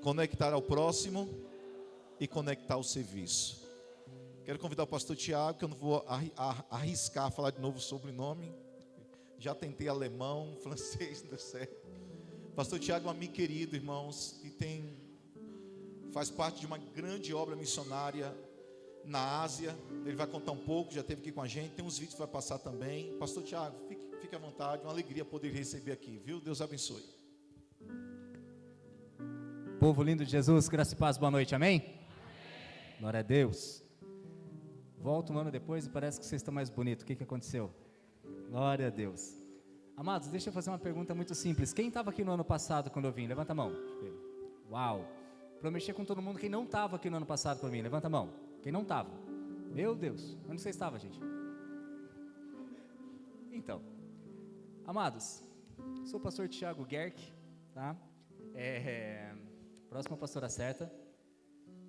conectar ao próximo e conectar ao serviço. Quero convidar o pastor Tiago, que eu não vou arriscar falar de novo o sobrenome. Já tentei alemão, francês, não deu certo. Pastor Tiago é um amigo querido, irmãos, e faz parte de uma grande obra missionária na Ásia. Ele vai contar um pouco, já esteve aqui com a gente, tem uns vídeos que vai passar também. Pastor Tiago, fique à vontade, uma alegria poder receber aqui, viu? Deus abençoe. Povo lindo de Jesus, graça e paz, boa noite, amém? Amém. Glória a Deus. Volto um ano depois e parece que vocês estão mais bonitos. O que aconteceu? Glória a Deus. Amados, deixa eu fazer uma pergunta muito simples. Quem estava aqui no ano passado quando eu vim? Levanta a mão. Uau. Para eu mexer com todo mundo, quem não estava aqui no ano passado quando eu vim? Levanta a mão. Quem não estava? Meu Deus, onde você estava, gente? Então, amados, sou o pastor Tiago Gerck, tá? Próxima pastora certa.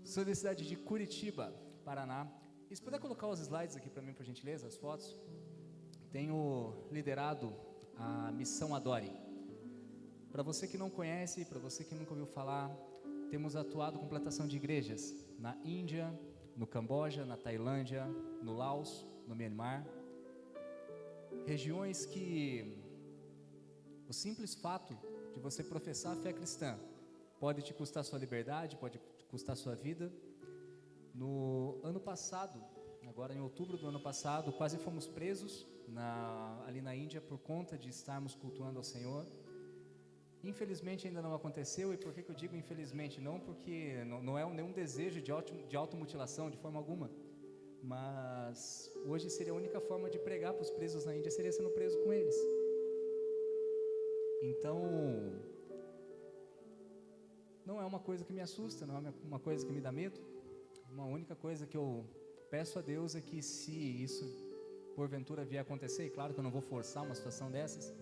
Sou da cidade de Curitiba, Paraná. E se puder colocar os slides aqui para mim, por gentileza, as fotos. Tenho liderado a Missão Adore. Para você que não conhece, para você que nunca ouviu falar, temos atuado com plantação de igrejas na Índia, no Camboja, na Tailândia, no Laos, no Myanmar. Regiões que o simples fato de você professar a fé cristã pode te custar sua liberdade, pode te custar sua vida. No ano passado, agora em outubro do ano passado, quase fomos presos ali na Índia por conta de estarmos cultuando ao Senhor. Infelizmente ainda não aconteceu. E por que eu digo infelizmente? Não porque não é nenhum desejo de automutilação de forma alguma, mas hoje seria a única forma de pregar para os presos na Índia, seria sendo preso com eles. Então, não é uma coisa que me assusta, não é uma coisa que me dá medo. Uma única coisa que eu peço a Deus é que, se isso porventura vier a acontecer, e claro que eu não vou forçar uma situação dessas,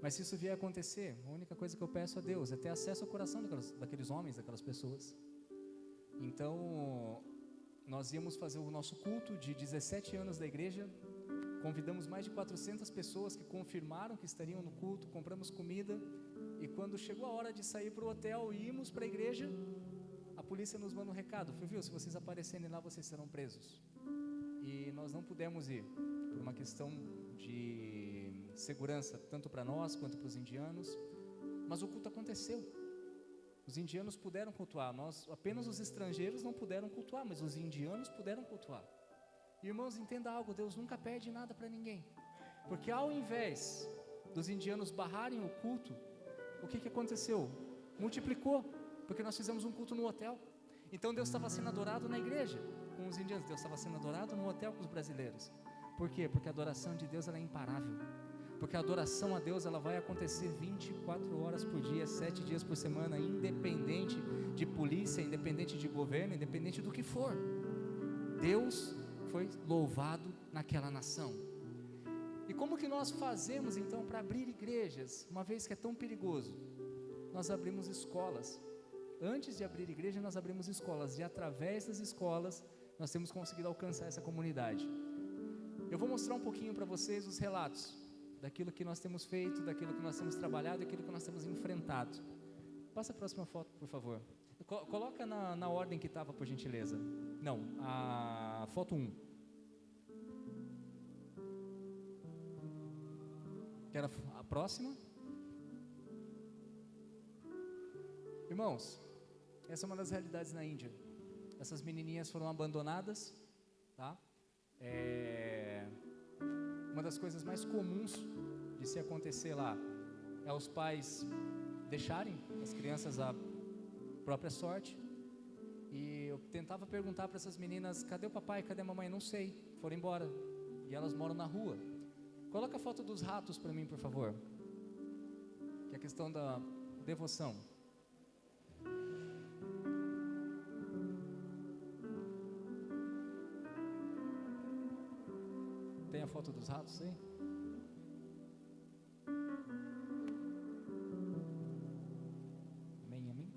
mas se isso vier a acontecer, a única coisa que eu peço a Deus é ter acesso ao coração daqueles homens, daquelas pessoas. Então, nós íamos fazer o nosso culto de 17 anos da igreja. Convidamos mais de 400 pessoas que confirmaram que estariam no culto, compramos comida, e quando chegou a hora de sair para o hotel e irmos para a igreja, a polícia nos manda um recado: viu, se vocês aparecerem lá, vocês serão presos. E nós não pudemos ir, por uma questão de segurança, tanto para nós quanto para os indianos, mas o culto aconteceu. Os indianos puderam cultuar, apenas os estrangeiros não puderam cultuar, mas os indianos puderam cultuar. Irmãos, entenda algo: Deus nunca perde nada para ninguém, porque ao invés dos indianos barrarem o culto, o que aconteceu? Multiplicou, porque nós fizemos um culto no hotel. Então Deus estava sendo adorado na igreja com os indianos, Deus estava sendo adorado no hotel com os brasileiros. Por quê? Porque a adoração de Deus ela é imparável, porque a adoração a Deus ela vai acontecer 24 horas por dia, 7 dias por semana, independente de polícia, independente de governo, independente do que for. Deus foi louvado naquela nação. E como que nós fazemos então para abrir igrejas, uma vez que é tão perigoso? Nós abrimos escolas. Antes de abrir igreja, nós abrimos escolas, e através das escolas nós temos conseguido alcançar essa comunidade. Eu vou mostrar um pouquinho para vocês os relatos daquilo que nós temos feito, daquilo que nós temos trabalhado, daquilo que nós temos enfrentado. Passa a próxima foto, por favor. Coloca na ordem que estava, por gentileza. Não, a foto 1. Quero a próxima. Irmãos, essa é uma das realidades na Índia. Essas menininhas foram abandonadas, tá? Uma das coisas mais comuns de se acontecer lá é os pais deixarem as crianças à própria sorte. E eu tentava perguntar para essas meninas: cadê o papai, cadê a mamãe? Não sei, foram embora. E elas moram na rua. Coloca a foto dos ratos para mim, por favor, que é a questão da devoção. Tem a foto dos ratos aí? Amém, amém?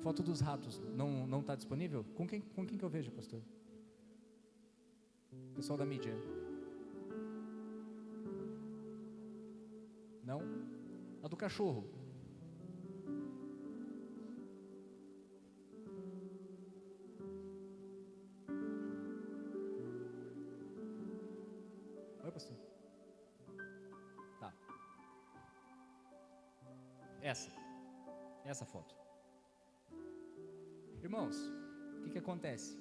Foto dos ratos não está disponível? Com quem que eu vejo, pastor? Pessoal da mídia. Não? A do cachorro. Oi, pastor. Tá. Essa foto. Irmãos, o que acontece?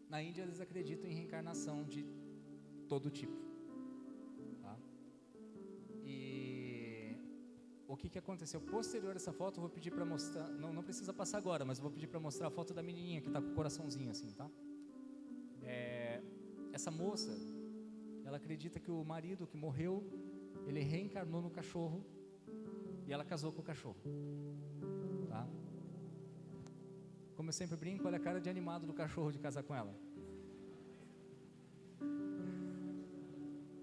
Na Índia eles acreditam em reencarnação de todo tipo, tá? E o que aconteceu? Posterior a essa foto, eu vou pedir para mostrar, não precisa passar agora, mas eu vou pedir para mostrar a foto da menininha que está com o coraçãozinho assim, tá? Essa moça, ela acredita que o marido que morreu, ele reencarnou no cachorro e ela casou com o cachorro, tá? Como eu sempre brinco, olha a cara de animado do cachorro de casar com ela.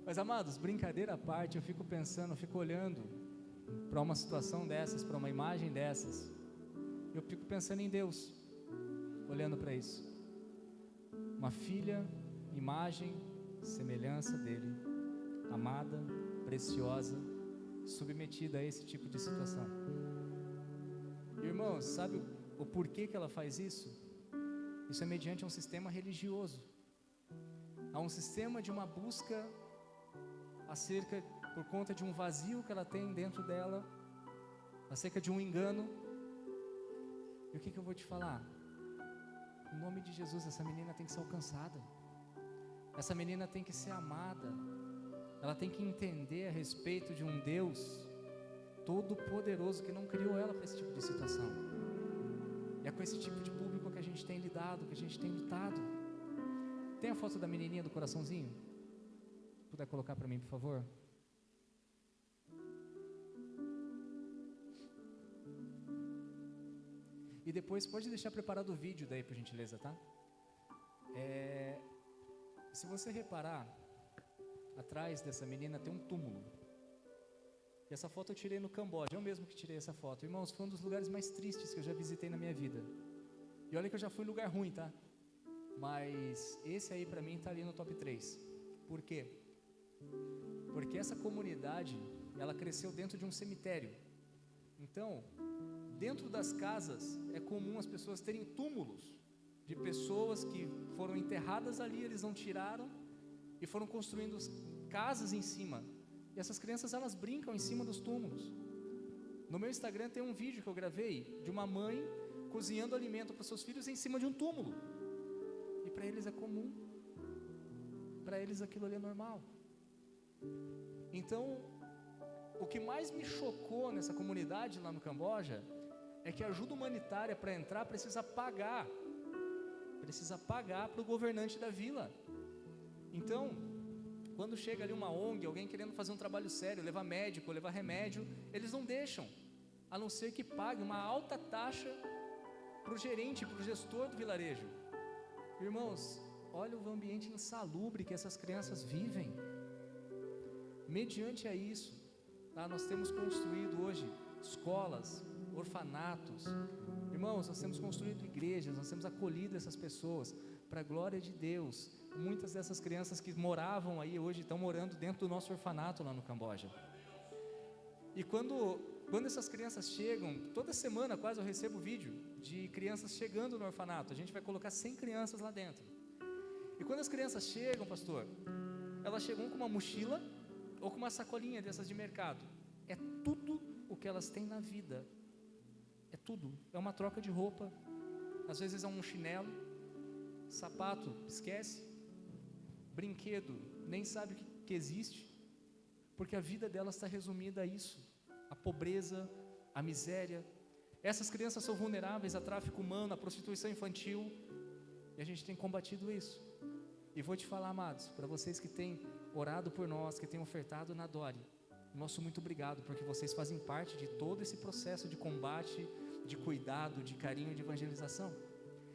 Mas amados, brincadeira à parte, eu fico pensando, eu fico olhando para uma situação dessas, para uma imagem dessas, eu fico pensando em Deus, olhando para isso. Uma filha, imagem, semelhança dele, amada, preciosa, submetida a esse tipo de situação. Irmãos, sabe o porquê que ela faz isso? Isso é mediante um sistema religioso. Há um sistema de uma busca acerca, por conta de um vazio que ela tem dentro dela, acerca de um engano. E o que eu vou te falar? Em nome de Jesus, essa menina tem que ser alcançada. Essa menina tem que ser amada. Ela tem que entender a respeito de um Deus todo-poderoso que não criou ela para esse tipo de situação. E é com esse tipo de público que a gente tem lidado, que a gente tem lutado. Tem a foto da menininha do coraçãozinho? Se puder colocar para mim, por favor. E depois pode deixar preparado o vídeo daí, por gentileza, tá? Se você reparar, atrás dessa menina tem um túmulo. E essa foto eu tirei no Camboja, eu mesmo que tirei essa foto. Irmãos, foi um dos lugares mais tristes que eu já visitei na minha vida. E olha que eu já fui em lugar ruim, tá? Mas esse aí pra mim tá ali no top 3. Por quê? Porque essa comunidade, ela cresceu dentro de um cemitério. Então, dentro das casas, é comum as pessoas terem túmulos de pessoas que foram enterradas ali, eles não tiraram e foram construindo casas em cima. E essas crianças, elas brincam em cima dos túmulos. No meu Instagram tem um vídeo que eu gravei de uma mãe cozinhando alimento para seus filhos em cima de um túmulo. E para eles é comum. Para eles aquilo ali é normal. Então, o que mais me chocou nessa comunidade lá no Camboja é que a ajuda humanitária para entrar precisa pagar para o governante da vila. Então, quando chega ali uma ONG, alguém querendo fazer um trabalho sério, levar médico, levar remédio, eles não deixam, a não ser que pague uma alta taxa para o gerente, para o gestor do vilarejo. Irmãos, olha o ambiente insalubre que essas crianças vivem. Mediante a isso, tá, nós temos construído hoje escolas, orfanatos. Irmãos, nós temos construído igrejas, nós temos acolhido essas pessoas para a glória de Deus. Muitas dessas crianças que moravam aí hoje estão morando dentro do nosso orfanato lá no Camboja. E quando essas crianças chegam, toda semana quase eu recebo vídeo de crianças chegando no orfanato. A gente vai colocar 100 crianças lá dentro. E quando as crianças chegam, pastor, elas chegam com uma mochila ou com uma sacolinha dessas de mercado. É tudo o que elas têm na vida. É tudo. É uma troca de roupa, às vezes é um chinelo, sapato, esquece, brinquedo, nem sabe que existe, porque a vida delas está resumida a isso, a pobreza, a miséria. Essas crianças são vulneráveis a tráfico humano, a prostituição infantil, e a gente tem combatido isso. E vou te falar, amados, para vocês que têm orado por nós, que têm ofertado na Dori, nosso muito obrigado, porque vocês fazem parte de todo esse processo de combate, de cuidado, de carinho, de evangelização.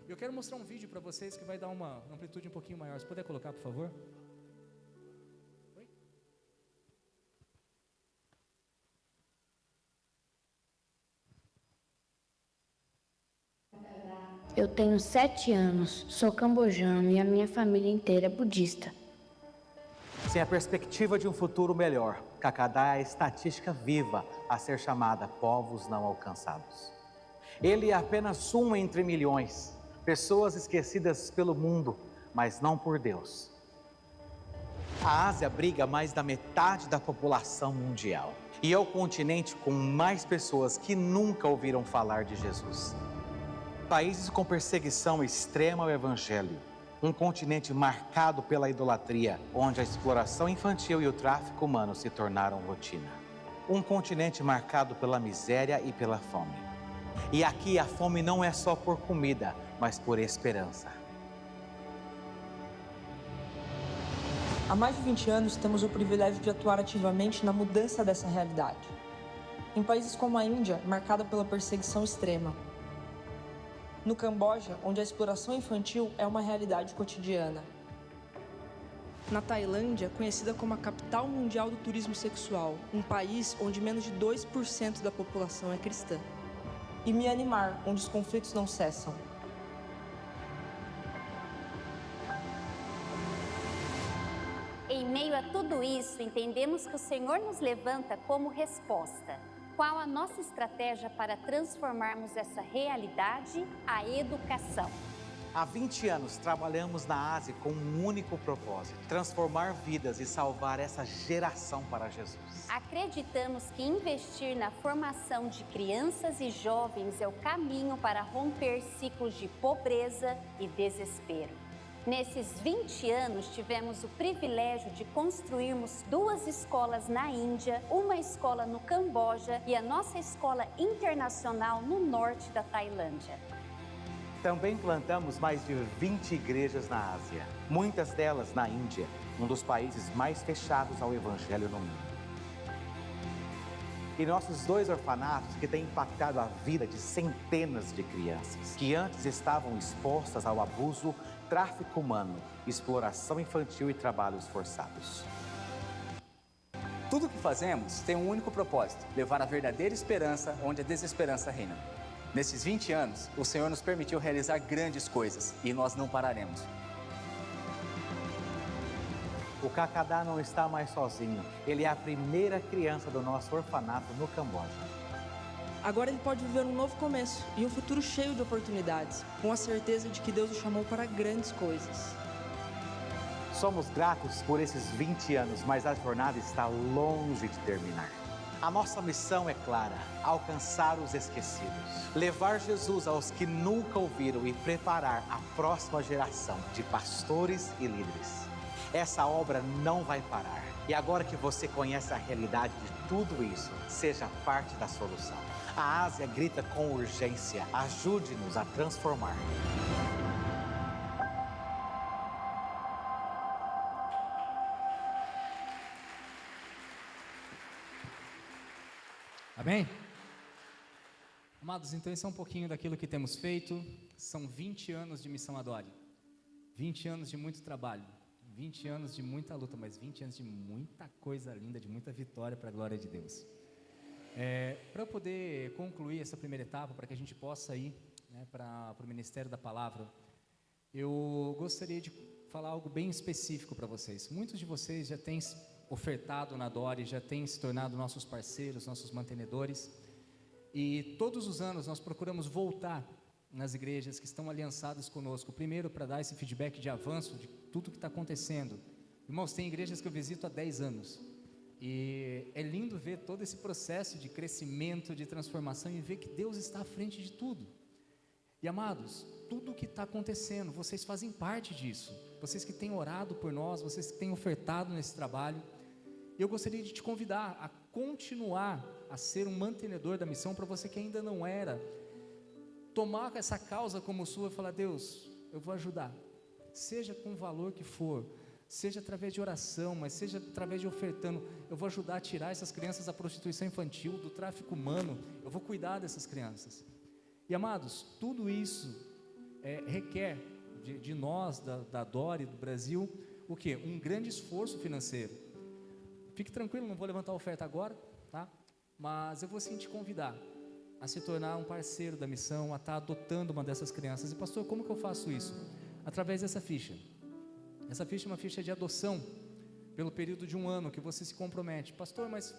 Eu quero mostrar um vídeo para vocês que vai dar uma amplitude um pouquinho maior. Se puder colocar, por favor. Oi? Eu tenho 7 anos, sou cambojano e a minha família inteira é budista. Sem a perspectiva de um futuro melhor, Kakadá é a estatística viva a ser chamada povos não alcançados. Ele é apenas um entre milhões, pessoas esquecidas pelo mundo, mas não por Deus. A Ásia abriga mais da metade da população mundial e é o continente com mais pessoas que nunca ouviram falar de Jesus. Países com perseguição extrema ao Evangelho, um continente marcado pela idolatria, onde a exploração infantil e o tráfico humano se tornaram rotina. Um continente marcado pela miséria e pela fome. E aqui a fome não é só por comida, mas por esperança. Há mais de 20 anos temos o privilégio de atuar ativamente na mudança dessa realidade. Em países como a Índia, marcada pela perseguição extrema. No Camboja, onde a exploração infantil é uma realidade cotidiana. Na Tailândia, conhecida como a capital mundial do turismo sexual, um país onde menos de 2% da população é cristã. E Myanmar, onde os conflitos não cessam. Em meio a tudo isso, entendemos que o Senhor nos levanta como resposta. Qual a nossa estratégia para transformarmos essa realidade? A educação. Há 20 anos trabalhamos na Ásia com um único propósito: transformar vidas e salvar essa geração para Jesus. Acreditamos que investir na formação de crianças e jovens é o caminho para romper ciclos de pobreza e desespero. Nesses 20 anos, tivemos o privilégio de construirmos 2 escolas na Índia, uma escola no Camboja e a nossa escola internacional no norte da Tailândia. Também plantamos mais de 20 igrejas na Ásia, muitas delas na Índia, um dos países mais fechados ao Evangelho no mundo. E nossos 2 orfanatos que têm impactado a vida de centenas de crianças, que antes estavam expostas ao abuso, tráfico humano, exploração infantil e trabalhos forçados. Tudo o que fazemos tem um único propósito: levar a verdadeira esperança onde a desesperança reina. Nesses 20 anos, o Senhor nos permitiu realizar grandes coisas e nós não pararemos. O Kakadá não está mais sozinho. Ele é a primeira criança do nosso orfanato no Camboja. Agora ele pode viver um novo começo e um futuro cheio de oportunidades, com a certeza de que Deus o chamou para grandes coisas. Somos gratos por esses 20 anos, mas a jornada está longe de terminar. A nossa missão é clara: alcançar os esquecidos, levar Jesus aos que nunca ouviram e preparar a próxima geração de pastores e líderes. Essa obra não vai parar. E agora que você conhece a realidade de tudo isso, seja parte da solução. A Ásia grita com urgência: ajude-nos a transformar. Amém? Amados, então isso é um pouquinho daquilo que temos feito. São 20 anos de Missão Adore. 20 anos de muito trabalho. 20 anos de muita luta, mas 20 anos de muita coisa linda, de muita vitória para a glória de Deus. Para eu poder concluir essa primeira etapa, para que a gente possa ir, né, para o Ministério da Palavra, eu gostaria de falar algo bem específico para vocês. Muitos de vocês já têm ofertado na Adore, já têm se tornado nossos parceiros, nossos mantenedores, e todos os anos nós procuramos voltar nas igrejas que estão aliançadas conosco, primeiro para dar esse feedback de avanço de tudo que está acontecendo. Irmãos, tem igrejas que eu visito há 10 anos, e é lindo ver todo esse processo de crescimento, de transformação, e ver que Deus está à frente de tudo. E amados, tudo o que está acontecendo, vocês fazem parte disso. Vocês que têm orado por nós, vocês que têm ofertado nesse trabalho. Eu gostaria de te convidar a continuar a ser um mantenedor da missão. Para você que ainda não era, tomar essa causa como sua e falar: Deus, eu vou ajudar, seja com o valor que for, seja através de oração, mas seja através de ofertando. Eu vou ajudar a tirar essas crianças da prostituição infantil, do tráfico humano. Eu vou cuidar dessas crianças. E amados, tudo isso requer de nós, da Adore, do Brasil, o quê? Um grande esforço financeiro. Fique tranquilo, não vou levantar a oferta agora, tá? Mas eu vou sim te convidar a se tornar um parceiro da missão, a estar adotando uma dessas crianças. E pastor, como que eu faço isso? Através dessa ficha. Essa ficha é uma ficha de adoção, pelo período de 1 ano, que você se compromete. Pastor, mas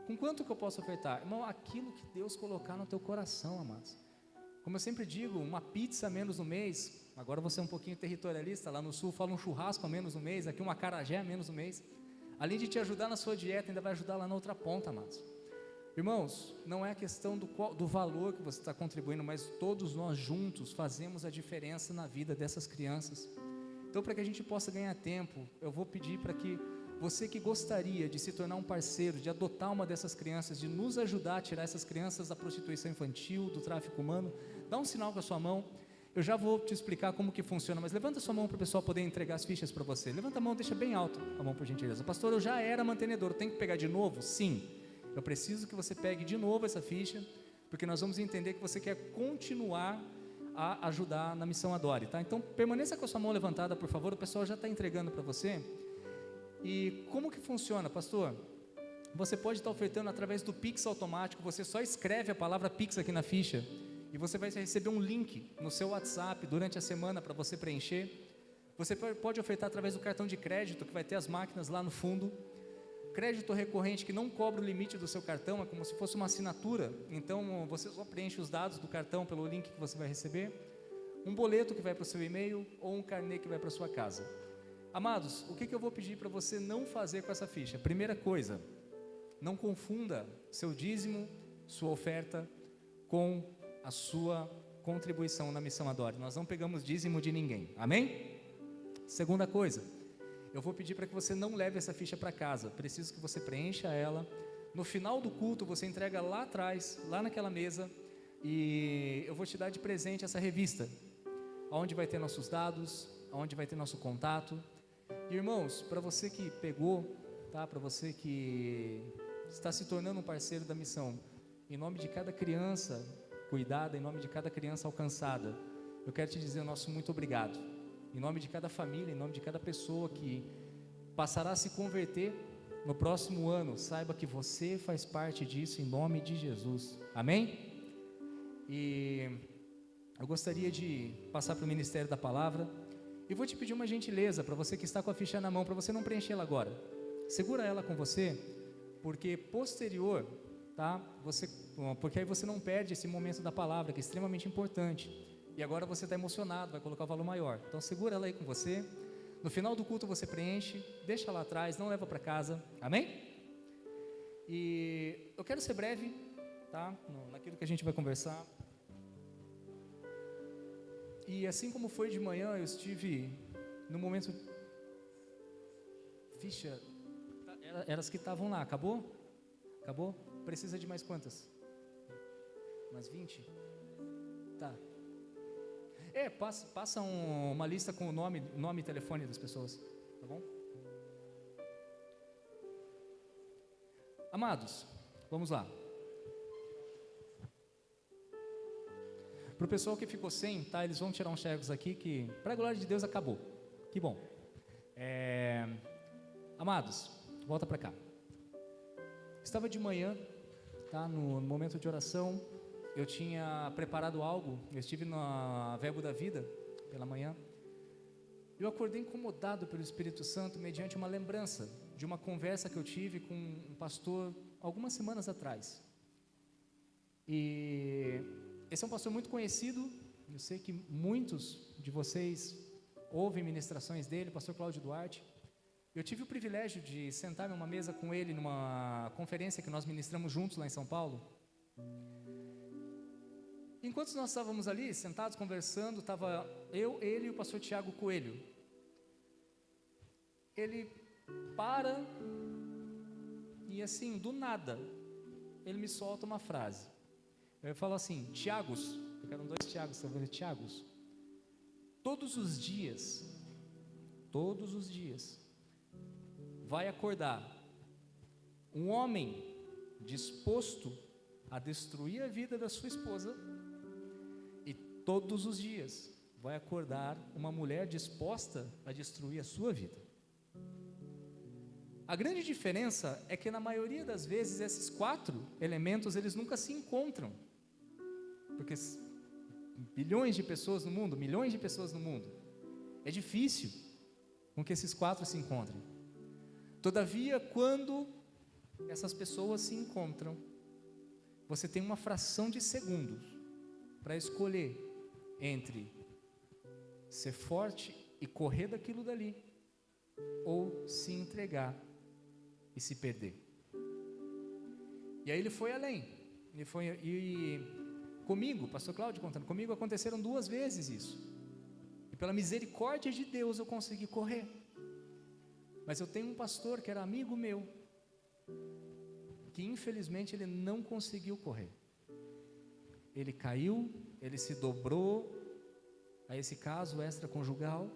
com quanto que eu posso ofertar? Irmão, aquilo que Deus colocar no teu coração, amados. Como eu sempre digo, uma pizza a menos no mês, agora você é um pouquinho territorialista, lá no sul fala um churrasco a menos no mês, aqui um acarajé a menos no mês. Além de te ajudar na sua dieta, ainda vai ajudar lá na outra ponta, amados. Irmãos, não é a questão do valor que você está contribuindo, mas todos nós juntos fazemos a diferença na vida dessas crianças. Então, para que a gente possa ganhar tempo, eu vou pedir para que você que gostaria de se tornar um parceiro, de adotar uma dessas crianças, de nos ajudar a tirar essas crianças da prostituição infantil, do tráfico humano, dá um sinal com a sua mão. Eu já vou te explicar como que funciona, mas levanta a sua mão para o pessoal poder entregar as fichas para você. Levanta a mão, deixa bem alto a mão, por gentileza. Pastor, eu já era mantenedor, eu tenho que pegar de novo? Sim. Eu preciso que você pegue de novo essa ficha, porque nós vamos entender que você quer continuar a ajudar na missão Adore, tá? Então, permaneça com a sua mão levantada, por favor, o pessoal já está entregando para você. E como que funciona, pastor? Você pode estar ofertando através do Pix automático, você só escreve a palavra Pix aqui na ficha, e você vai receber um link no seu WhatsApp durante a semana para você preencher. Você pode ofertar através do cartão de crédito, que vai ter as máquinas lá no fundo. Crédito recorrente que não cobra o limite do seu cartão, é como se fosse uma assinatura, então você só preenche os dados do cartão pelo link que você vai receber, um boleto que vai para o seu e-mail ou um carnê que vai para a sua casa. Amados, o que eu vou pedir para você não fazer com essa ficha? Primeira coisa, não confunda seu dízimo, sua oferta com a sua contribuição na missão Adore. Nós não pegamos dízimo de ninguém, amém? Segunda coisa, eu vou pedir para que você não leve essa ficha para casa, preciso que você preencha ela. No final do culto, você entrega lá atrás, lá naquela mesa, e eu vou te dar de presente essa revista, onde vai ter nossos dados, onde vai ter nosso contato. E, irmãos, para você que pegou, tá? Para você que está se tornando um parceiro da missão, em nome de cada criança cuidada, em nome de cada criança alcançada, eu quero te dizer o nosso muito obrigado. Em nome de cada família, em nome de cada pessoa que passará a se converter no próximo ano, saiba que você faz parte disso em nome de Jesus, amém? E eu gostaria de passar para o Ministério da Palavra e vou te pedir uma gentileza para você que está com a ficha na mão, para você não preenchê-la agora, segura ela com você, porque posterior, tá? Porque aí você não perde esse momento da palavra, que é extremamente importante. E agora você está emocionado, vai colocar o valor maior. Então segura ela aí com você. No final do culto você preenche, deixa lá atrás, não leva para casa. Amém? E eu quero ser breve, tá? Naquilo que a gente vai conversar. E assim como foi de manhã, eu estive no momento... Ficha, eram as que estavam lá, acabou? Acabou? Precisa de mais quantas? Mais 20? Tá. Passa uma lista com o nome e telefone das pessoas, tá bom? Amados, vamos lá. Para o pessoal que ficou sem, tá? Eles vão tirar uns xerox aqui que, para a glória de Deus, acabou. Que bom. Amados, volta para cá. Estava de manhã, tá? No momento de oração, eu tinha preparado algo, eu estive na Verbo da Vida, pela manhã. Eu acordei incomodado pelo Espírito Santo, mediante uma lembrança de uma conversa que eu tive com um pastor, algumas semanas atrás. E esse é um pastor muito conhecido, eu sei que muitos de vocês ouvem ministrações dele, pastor Cláudio Duarte. Eu tive o privilégio de sentar numa mesa com ele, numa conferência que nós ministramos juntos lá em São Paulo. Enquanto nós estávamos ali, sentados, conversando, estava eu, ele e o pastor Tiago Coelho. Ele para e assim, do nada, ele me solta uma frase. Eu falo assim, Tiagos, ficaram 2 Tiagos, eu falei, Tiagos, todos os dias, vai acordar um homem disposto a destruir a vida da sua esposa, e todos os dias vai acordar uma mulher disposta a destruir a sua vida. A grande diferença é que na maioria das vezes esses 4 elementos eles nunca se encontram. porque bilhões de pessoas no mundo, milhões de pessoas no mundo, é difícil com que esses 4 se encontrem. Todavia, quando essas pessoas se encontram, você tem uma fração de segundos para escolher entre ser forte e correr daquilo dali, ou se entregar e se perder. E aí ele foi além. E comigo, pastor Cláudio contando, comigo aconteceram 2 vezes isso. E pela misericórdia de Deus eu consegui correr. Mas eu tenho um pastor que era amigo meu, que infelizmente ele não conseguiu correr. Ele caiu, ele se dobrou a esse caso extraconjugal.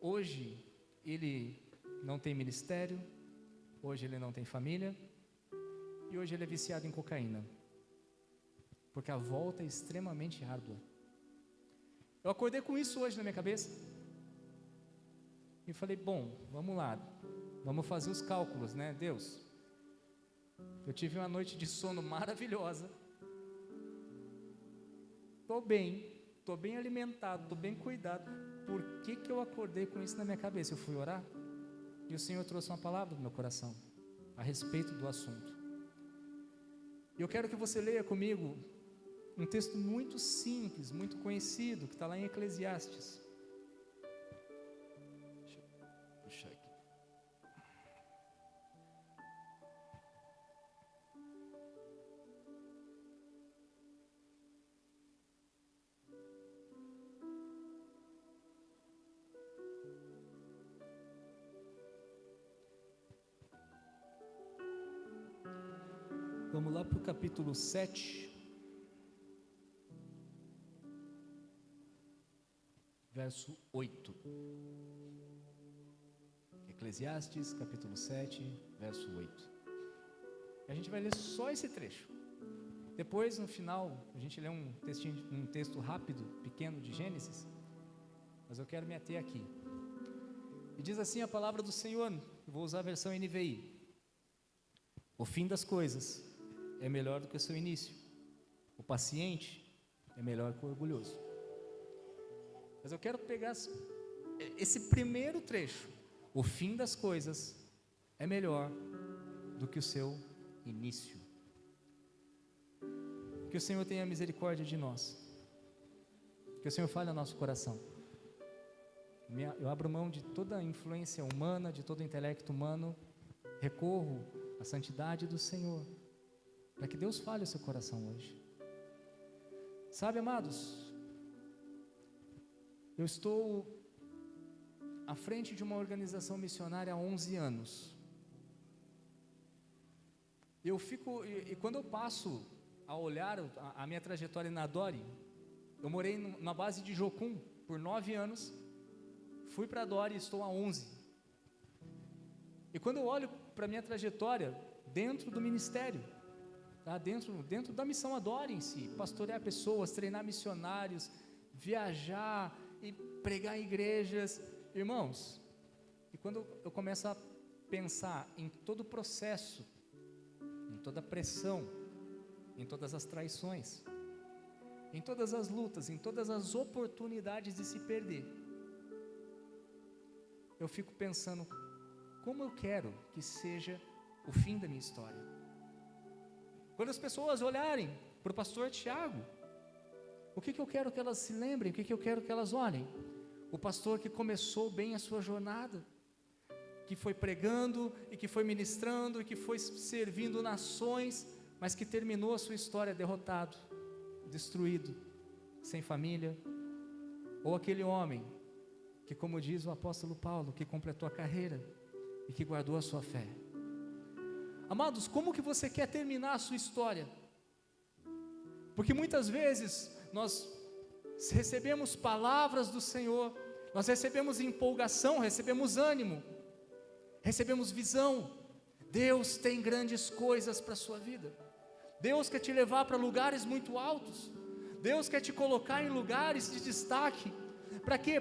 Hoje ele não tem ministério, hoje ele não tem família, e hoje ele é viciado em cocaína, porque a volta é extremamente árdua. Eu acordei com isso hoje na minha cabeça, e falei, bom, vamos lá, vamos fazer os cálculos, né, Deus? Eu tive uma noite de sono maravilhosa, estou bem alimentado, estou bem cuidado. Por que eu acordei com isso na minha cabeça? Eu fui orar, e o Senhor trouxe uma palavra no meu coração, a respeito do assunto. E eu quero que você leia comigo um texto muito simples, muito conhecido, que está lá em Eclesiastes. Deixa eu puxar aqui. Vamos lá para o capítulo 7, verso 8. Eclesiastes, capítulo 7, verso 8. A gente vai ler só esse trecho. Depois, no final, a gente lê um texto rápido, pequeno de Gênesis, mas eu quero me ater aqui. E diz assim a palavra do Senhor, eu vou usar a versão NVI. O fim das coisas é melhor do que o seu início. O paciente é melhor que o orgulhoso. Mas eu quero pegar esse primeiro trecho. O fim das coisas é melhor do que o seu início. Que o Senhor tenha misericórdia de nós. Que o Senhor fale ao nosso coração. Eu abro mão de toda a influência humana, de todo o intelecto humano. Recorro à santidade do Senhor, para que Deus fale ao seu coração hoje. Sabe, amados, eu estou à frente de uma organização missionária há 11 anos. E quando eu passo a olhar a minha trajetória na Dori, eu morei na base de Jocum por 9 anos, fui para a Dori e estou há 11. E quando eu olho para a minha trajetória dentro do ministério, tá? dentro da missão Adore em si, pastorear pessoas, treinar missionários, viajar e pregar em igrejas, irmãos, e quando eu começo a pensar em todo o processo, em toda a pressão, em todas as traições, em todas as lutas, em todas as oportunidades de se perder, eu fico pensando, como eu quero que seja o fim da minha história. Quando as pessoas olharem para o pastor Tiago, o que eu quero que elas se lembrem, o que eu quero que elas olhem? O pastor que começou bem a sua jornada, que foi pregando, e que foi ministrando, e que foi servindo nações, mas que terminou a sua história derrotado, destruído, sem família. Ou aquele homem, que como diz o apóstolo Paulo, que completou a carreira, e que guardou a sua fé. Amados, como que você quer terminar a sua história? Porque muitas vezes nós recebemos palavras do Senhor, nós recebemos empolgação, recebemos ânimo, recebemos visão. Deus tem grandes coisas para a sua vida. Deus quer te levar para lugares muito altos. Deus quer te colocar em lugares de destaque. Para quê?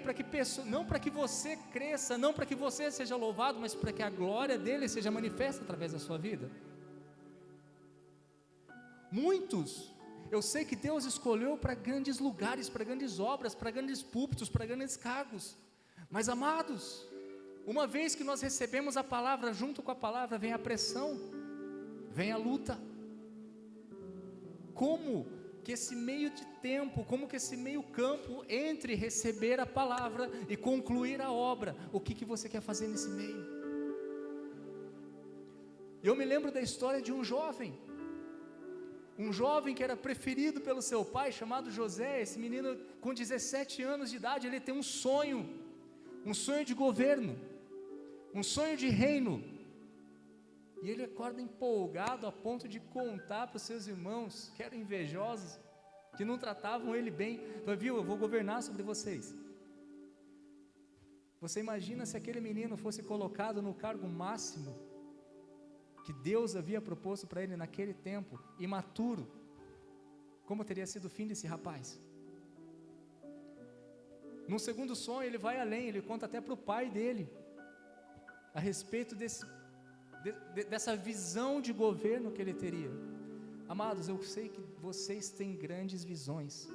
Não para que você cresça, não para que você seja louvado, mas para que a glória dele seja manifesta através da sua vida. Muitos, Eu sei que Deus escolheu para grandes lugares, para grandes obras, para grandes púlpitos, para grandes cargos. Mas, amados, uma vez que nós recebemos a palavra, junto com a palavra vem a pressão, vem a luta. Como que esse meio de tempo, como que esse meio campo entre receber a palavra e concluir a obra, o que você quer fazer nesse meio? Eu me lembro da história de um jovem que era preferido pelo seu pai, chamado José. Esse menino com 17 anos de idade, ele tem um sonho de governo, um sonho de reino, e ele acorda empolgado a ponto de contar para os seus irmãos, que eram invejosos, que não tratavam ele bem. Falei, viu, eu vou governar sobre vocês. Você imagina se aquele menino fosse colocado no cargo máximo que Deus havia proposto para ele naquele tempo, imaturo, como teria sido o fim desse rapaz? No segundo sonho ele vai além, ele conta até para o pai dele, a respeito dessa visão de governo que ele teria. Amados, eu sei que vocês têm grandes visões,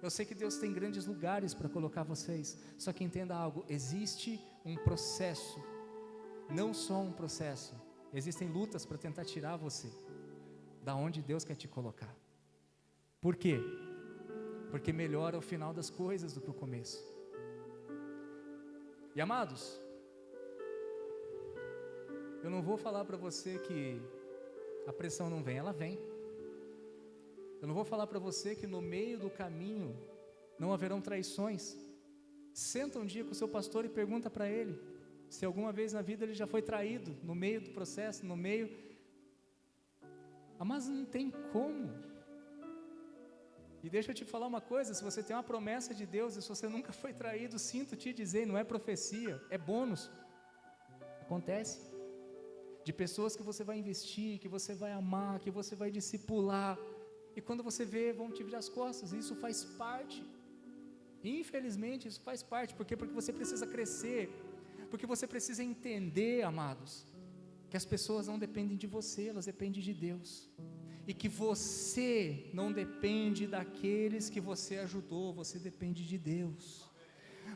eu sei que Deus tem grandes lugares para colocar vocês, só que entenda algo, existe um processo, não só um processo, existem lutas para tentar tirar você da onde Deus quer te colocar. Por quê? Porque melhor é o final das coisas do que o começo. E amados, eu não vou falar para você que a pressão não vem, ela vem. Eu não vou falar para você que no meio do caminho não haverão traições. Senta um dia com o seu pastor e pergunta para ele se alguma vez na vida ele já foi traído, no meio do processo, no meio... Mas não tem como. E deixa eu te falar uma coisa, se você tem uma promessa de Deus, e se você nunca foi traído, sinto te dizer, não é profecia, é bônus. Acontece. De pessoas que você vai investir, que você vai amar, que você vai discipular, e quando você vê, vão te virar as costas. Isso faz parte. Infelizmente, isso faz parte. Por quê? Porque você precisa crescer. Porque você precisa entender, amados, que as pessoas não dependem de você, elas dependem de Deus. E que você não depende daqueles que você ajudou, você depende de Deus.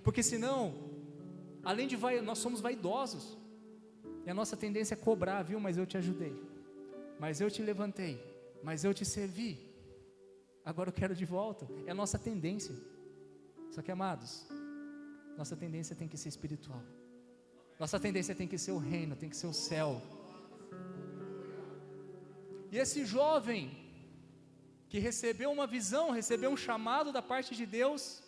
Porque senão, além de nós somos vaidosos, e a nossa tendência é cobrar, viu? Mas eu te ajudei, mas eu te levantei, mas eu te servi, agora eu quero de volta. É a nossa tendência. Só que, amados, nossa tendência tem que ser espiritual. Nossa tendência tem que ser o reino, tem que ser o céu. E esse jovem que recebeu uma visão, recebeu um chamado da parte de Deus,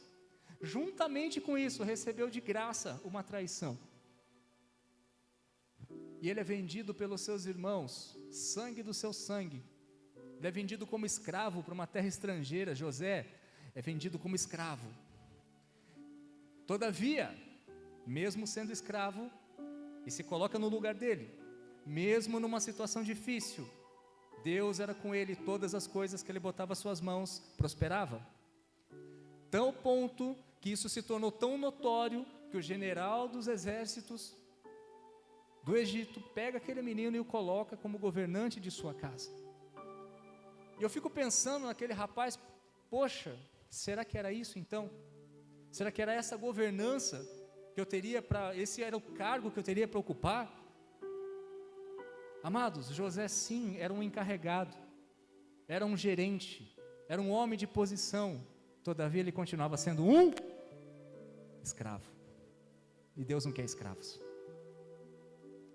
juntamente com isso, recebeu de graça uma traição. E ele é vendido pelos seus irmãos, sangue do seu sangue. Ele é vendido como escravo para uma terra estrangeira. José é vendido como escravo. Todavia, mesmo sendo escravo, e se coloca no lugar dele, mesmo numa situação difícil, Deus era com ele, todas as coisas que ele botava às suas mãos, prosperava. Tal ponto que isso se tornou tão notório, que o general dos exércitos do Egito pega aquele menino e o coloca como governante de sua casa. E eu fico pensando naquele rapaz, poxa, será que era isso então? Será que era essa governança que eu teria esse era o cargo que eu teria para ocupar? Amados, José sim, era um encarregado, era um gerente, era um homem de posição, todavia ele continuava sendo um escravo. E Deus não quer escravos.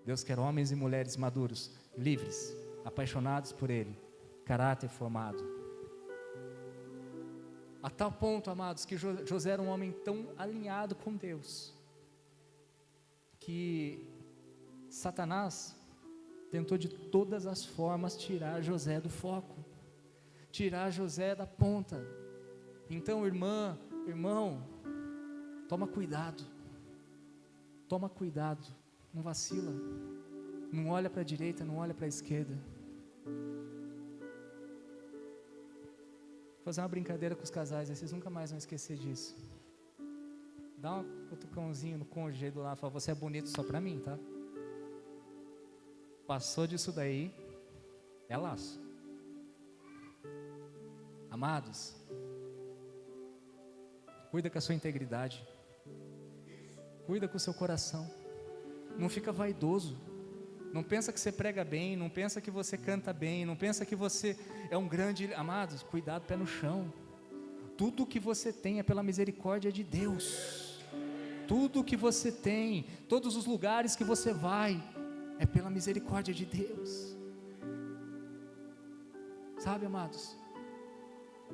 Deus quer homens e mulheres maduros, livres, apaixonados por Ele, caráter formado. A tal ponto, amados, que José era um homem tão alinhado com Deus, que Satanás tentou de todas as formas tirar José do foco, tirar José da ponta. Então, irmã, irmão, toma cuidado, não vacila, não olha para a direita, não olha para a esquerda. Vou fazer uma brincadeira com os casais, vocês nunca mais vão esquecer disso. Dá um cutucãozinho no cônjuge aí do lado, fala, você é bonito só para mim, tá? Passou disso daí, é laço. Amados, cuida com a sua integridade, cuida com o seu coração, não fica vaidoso, não pensa que você prega bem, não pensa que você canta bem, não pensa que você é um grande... Amados, cuidado, pé no chão. Tudo que você tem é pela misericórdia de Deus. Tudo que você tem, todos os lugares que você vai, é pela misericórdia de Deus. Sabe, amados,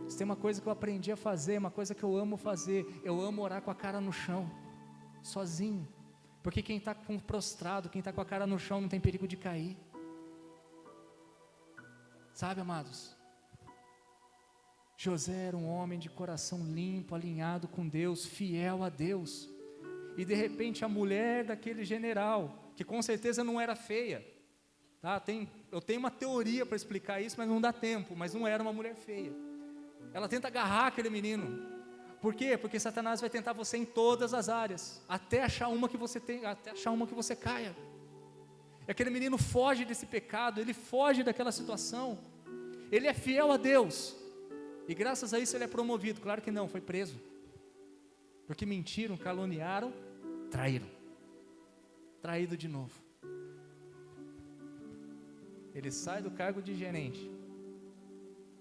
se tem uma coisa que eu aprendi a fazer, uma coisa que eu amo fazer, eu amo orar com a cara no chão, sozinho. Porque quem está prostrado, quem está com a cara no chão, não tem perigo de cair. Sabe, amados, José era um homem de coração limpo, alinhado com Deus, fiel a Deus. E de repente a mulher daquele general, que com certeza não era feia, tá? Eu tenho uma teoria para explicar isso, mas não dá tempo, mas não era uma mulher feia. Ela tenta agarrar aquele menino. Por quê? Porque Satanás vai tentar você em todas as áreas, até achar uma que você caia. E aquele menino foge desse pecado, ele foge daquela situação, ele é fiel a Deus, e graças a isso ele é promovido. Claro que não, foi preso, porque mentiram, caluniaram, traído de novo. Ele sai do cargo de gerente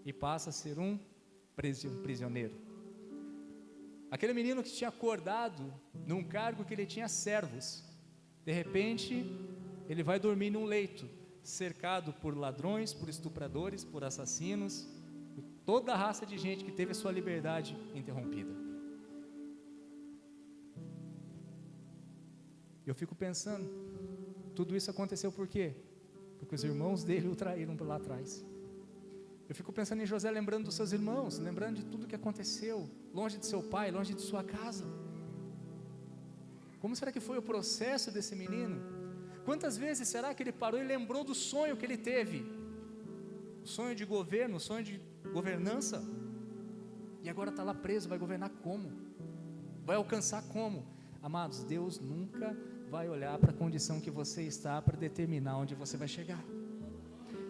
e passa a ser um prisioneiro. Aquele menino que tinha acordado num cargo que ele tinha servos, de repente ele vai dormir num leito, cercado por ladrões, por estupradores, por assassinos, por toda a raça de gente que teve a sua liberdade interrompida. Eu fico pensando, tudo isso aconteceu por quê? Porque os irmãos dele o traíram por lá atrás. Eu fico pensando em José, lembrando dos seus irmãos, lembrando de tudo que aconteceu, longe de seu pai, longe de sua casa. Como será que foi o processo desse menino? Quantas vezes será que ele parou e lembrou do sonho que ele teve? O sonho de governo, o sonho de governança. E agora está lá preso, vai governar como? Vai alcançar como? Amados, Deus nunca vai olhar para a condição que você está para determinar onde você vai chegar.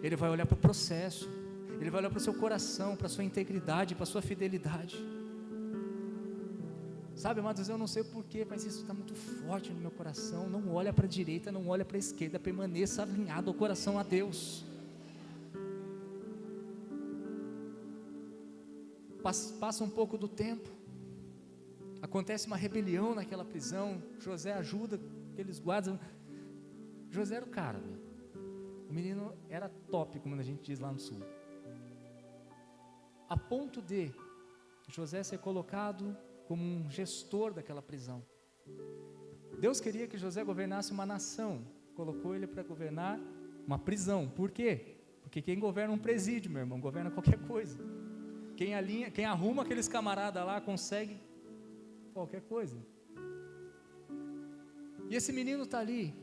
Ele vai olhar para o processo. Ele vai olhar para o seu coração, para a sua integridade, para a sua fidelidade. Sabe, amados, eu não sei porquê, mas isso está muito forte no meu coração. Não olha para a direita, não olha para a esquerda, permaneça alinhado ao coração a Deus. Passa um pouco do tempo, acontece uma rebelião naquela prisão. José ajuda aqueles guardas. José era o cara, o menino era top, como a gente diz lá no sul, a ponto de José ser colocado como um gestor daquela prisão. Deus queria que José governasse uma nação, colocou ele para governar uma prisão. Por quê? Porque quem governa um presídio, meu irmão, governa qualquer coisa. Quem arruma aqueles camaradas lá consegue qualquer coisa. E esse menino está ali,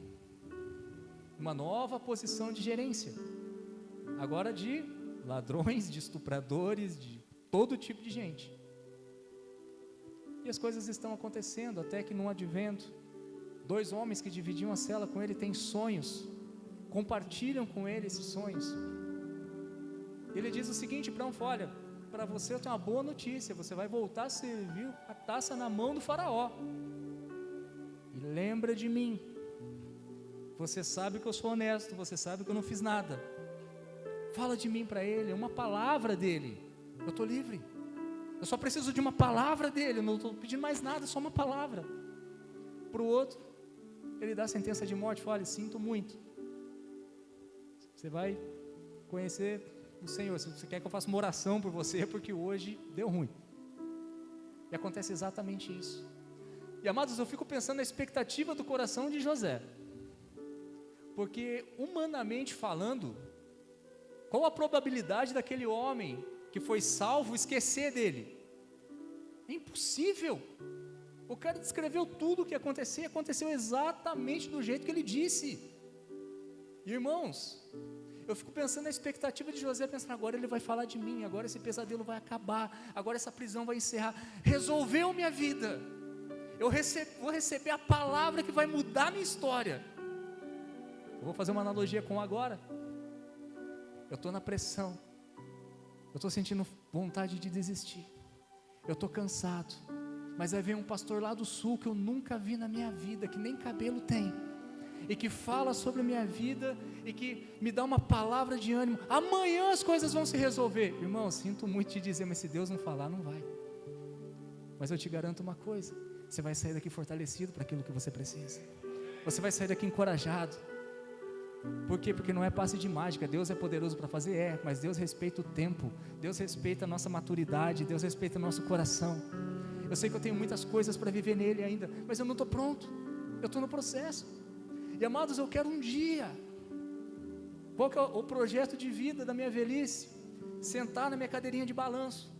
uma nova posição de gerência, agora de ladrões, de estupradores, de todo tipo de gente. E as coisas estão acontecendo, até que num advento, 2 homens que dividiam a cela com ele têm sonhos, compartilham com ele esses sonhos. Ele diz o seguinte para um: olha, para você eu tenho uma boa notícia, você vai voltar a servir a taça na mão do faraó, e lembra de mim, você sabe que eu sou honesto, você sabe que eu não fiz nada, fala de mim para ele, uma palavra dele, eu estou livre, eu só preciso de uma palavra dele, eu não estou pedindo mais nada, só uma palavra. Para o outro, ele dá a sentença de morte, fala: olha, sinto muito, você vai conhecer o Senhor, se você quer que eu faça uma oração por você, porque hoje deu ruim. E acontece exatamente isso. E amados, eu fico pensando na expectativa do coração de José, porque humanamente falando, qual a probabilidade daquele homem que foi salvo esquecer dele? É impossível. O cara descreveu tudo o que aconteceu exatamente do jeito que ele disse. Irmãos, eu fico pensando na expectativa de José, pensando: agora ele vai falar de mim, agora esse pesadelo vai acabar, agora essa prisão vai encerrar, resolveu minha vida, eu vou receber a palavra que vai mudar a minha história. Eu vou fazer uma analogia com agora. Eu estou na pressão, eu estou sentindo vontade de desistir, eu estou cansado, mas aí vem um pastor lá do sul que eu nunca vi na minha vida, que nem cabelo tem, e que fala sobre a minha vida, e que me dá uma palavra de ânimo, amanhã as coisas vão se resolver. Irmão, sinto muito te dizer, mas se Deus não falar, não vai. Mas eu te garanto uma coisa, você vai sair daqui fortalecido para aquilo que você precisa, você vai sair daqui encorajado. Por quê? Porque não é passe de mágica. Deus é poderoso para fazer, mas Deus respeita o tempo, Deus respeita a nossa maturidade, Deus respeita o nosso coração. Eu sei que eu tenho muitas coisas para viver nele ainda, mas eu não estou pronto, eu estou no processo. E amados, eu quero um dia, qual que é o projeto de vida da minha velhice? Sentar na minha cadeirinha de balanço,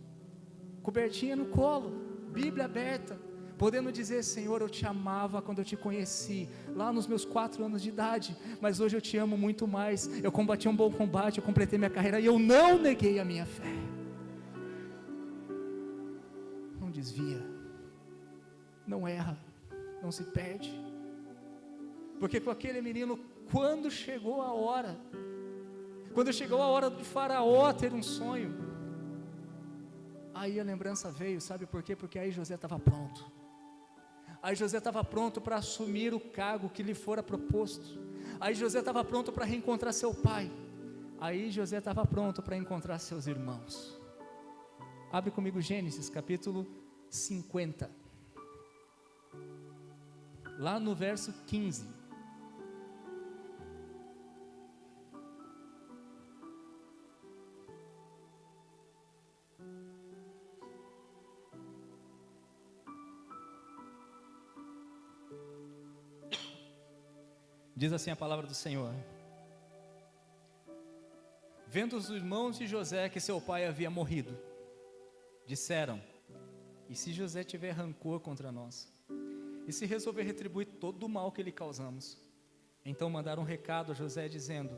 cobertinha no colo, Bíblia aberta, podendo dizer: Senhor, eu te amava quando eu te conheci, lá nos meus 4 anos de idade, mas hoje eu te amo muito mais, eu combati um bom combate, eu completei minha carreira, e eu não neguei a minha fé. Não desvia, não erra, não se perde, porque com aquele menino, quando chegou a hora de Faraó ter um sonho, aí a lembrança veio, sabe por quê? Porque aí José estava pronto. Aí José estava pronto para assumir o cargo que lhe fora proposto. Aí José estava pronto para reencontrar seu pai. Aí José estava pronto para encontrar seus irmãos. Abre comigo Gênesis capítulo 50, lá no verso 15. Diz assim a palavra do Senhor: vendo os irmãos de José que seu pai havia morrido, disseram: e se José tiver rancor contra nós, e se resolver retribuir todo o mal que lhe causamos? Então mandaram um recado a José dizendo: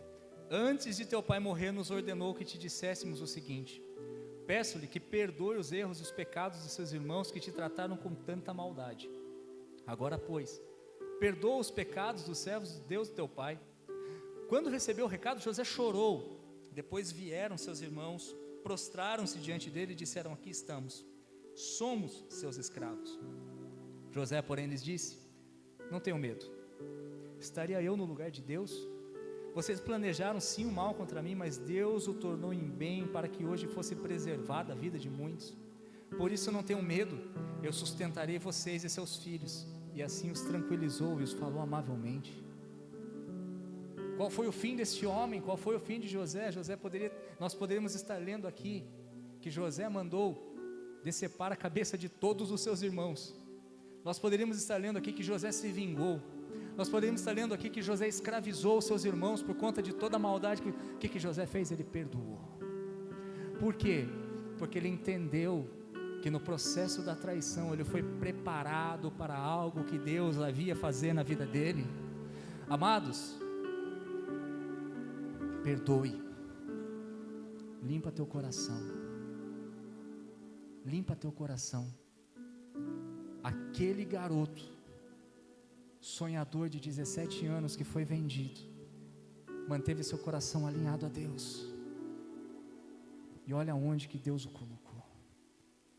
antes de teu pai morrer nos ordenou que te disséssemos o seguinte: peço-lhe que perdoe os erros e os pecados de seus irmãos que te trataram com tanta maldade. Agora pois, perdoa os pecados dos servos de Deus teu pai. Quando recebeu o recado, José chorou. Depois vieram seus irmãos, prostraram-se diante dele e disseram: aqui estamos, somos seus escravos. José, porém, lhes disse: não tenham medo, estaria eu no lugar de Deus? Vocês planejaram sim o mal contra mim, mas Deus o tornou em bem para que hoje fosse preservada a vida de muitos. Por isso não tenham medo, eu sustentarei vocês e seus filhos. E assim os tranquilizou e os falou amavelmente. Qual foi o fim deste homem? Qual foi o fim de José? Nós poderíamos estar lendo aqui que José mandou decepar a cabeça de todos os seus irmãos. Nós poderíamos estar lendo aqui que José se vingou. Nós poderíamos estar lendo aqui que José escravizou os seus irmãos por conta de toda a maldade. O que José fez? Ele perdoou. Por quê? Porque ele entendeu que no processo da traição ele foi preparado para algo que Deus havia fazer na vida dele. Amados, perdoe, limpa teu coração, limpa teu coração. Aquele garoto sonhador de 17 anos que foi vendido, manteve seu coração alinhado a Deus, e olha onde que Deus o colocou.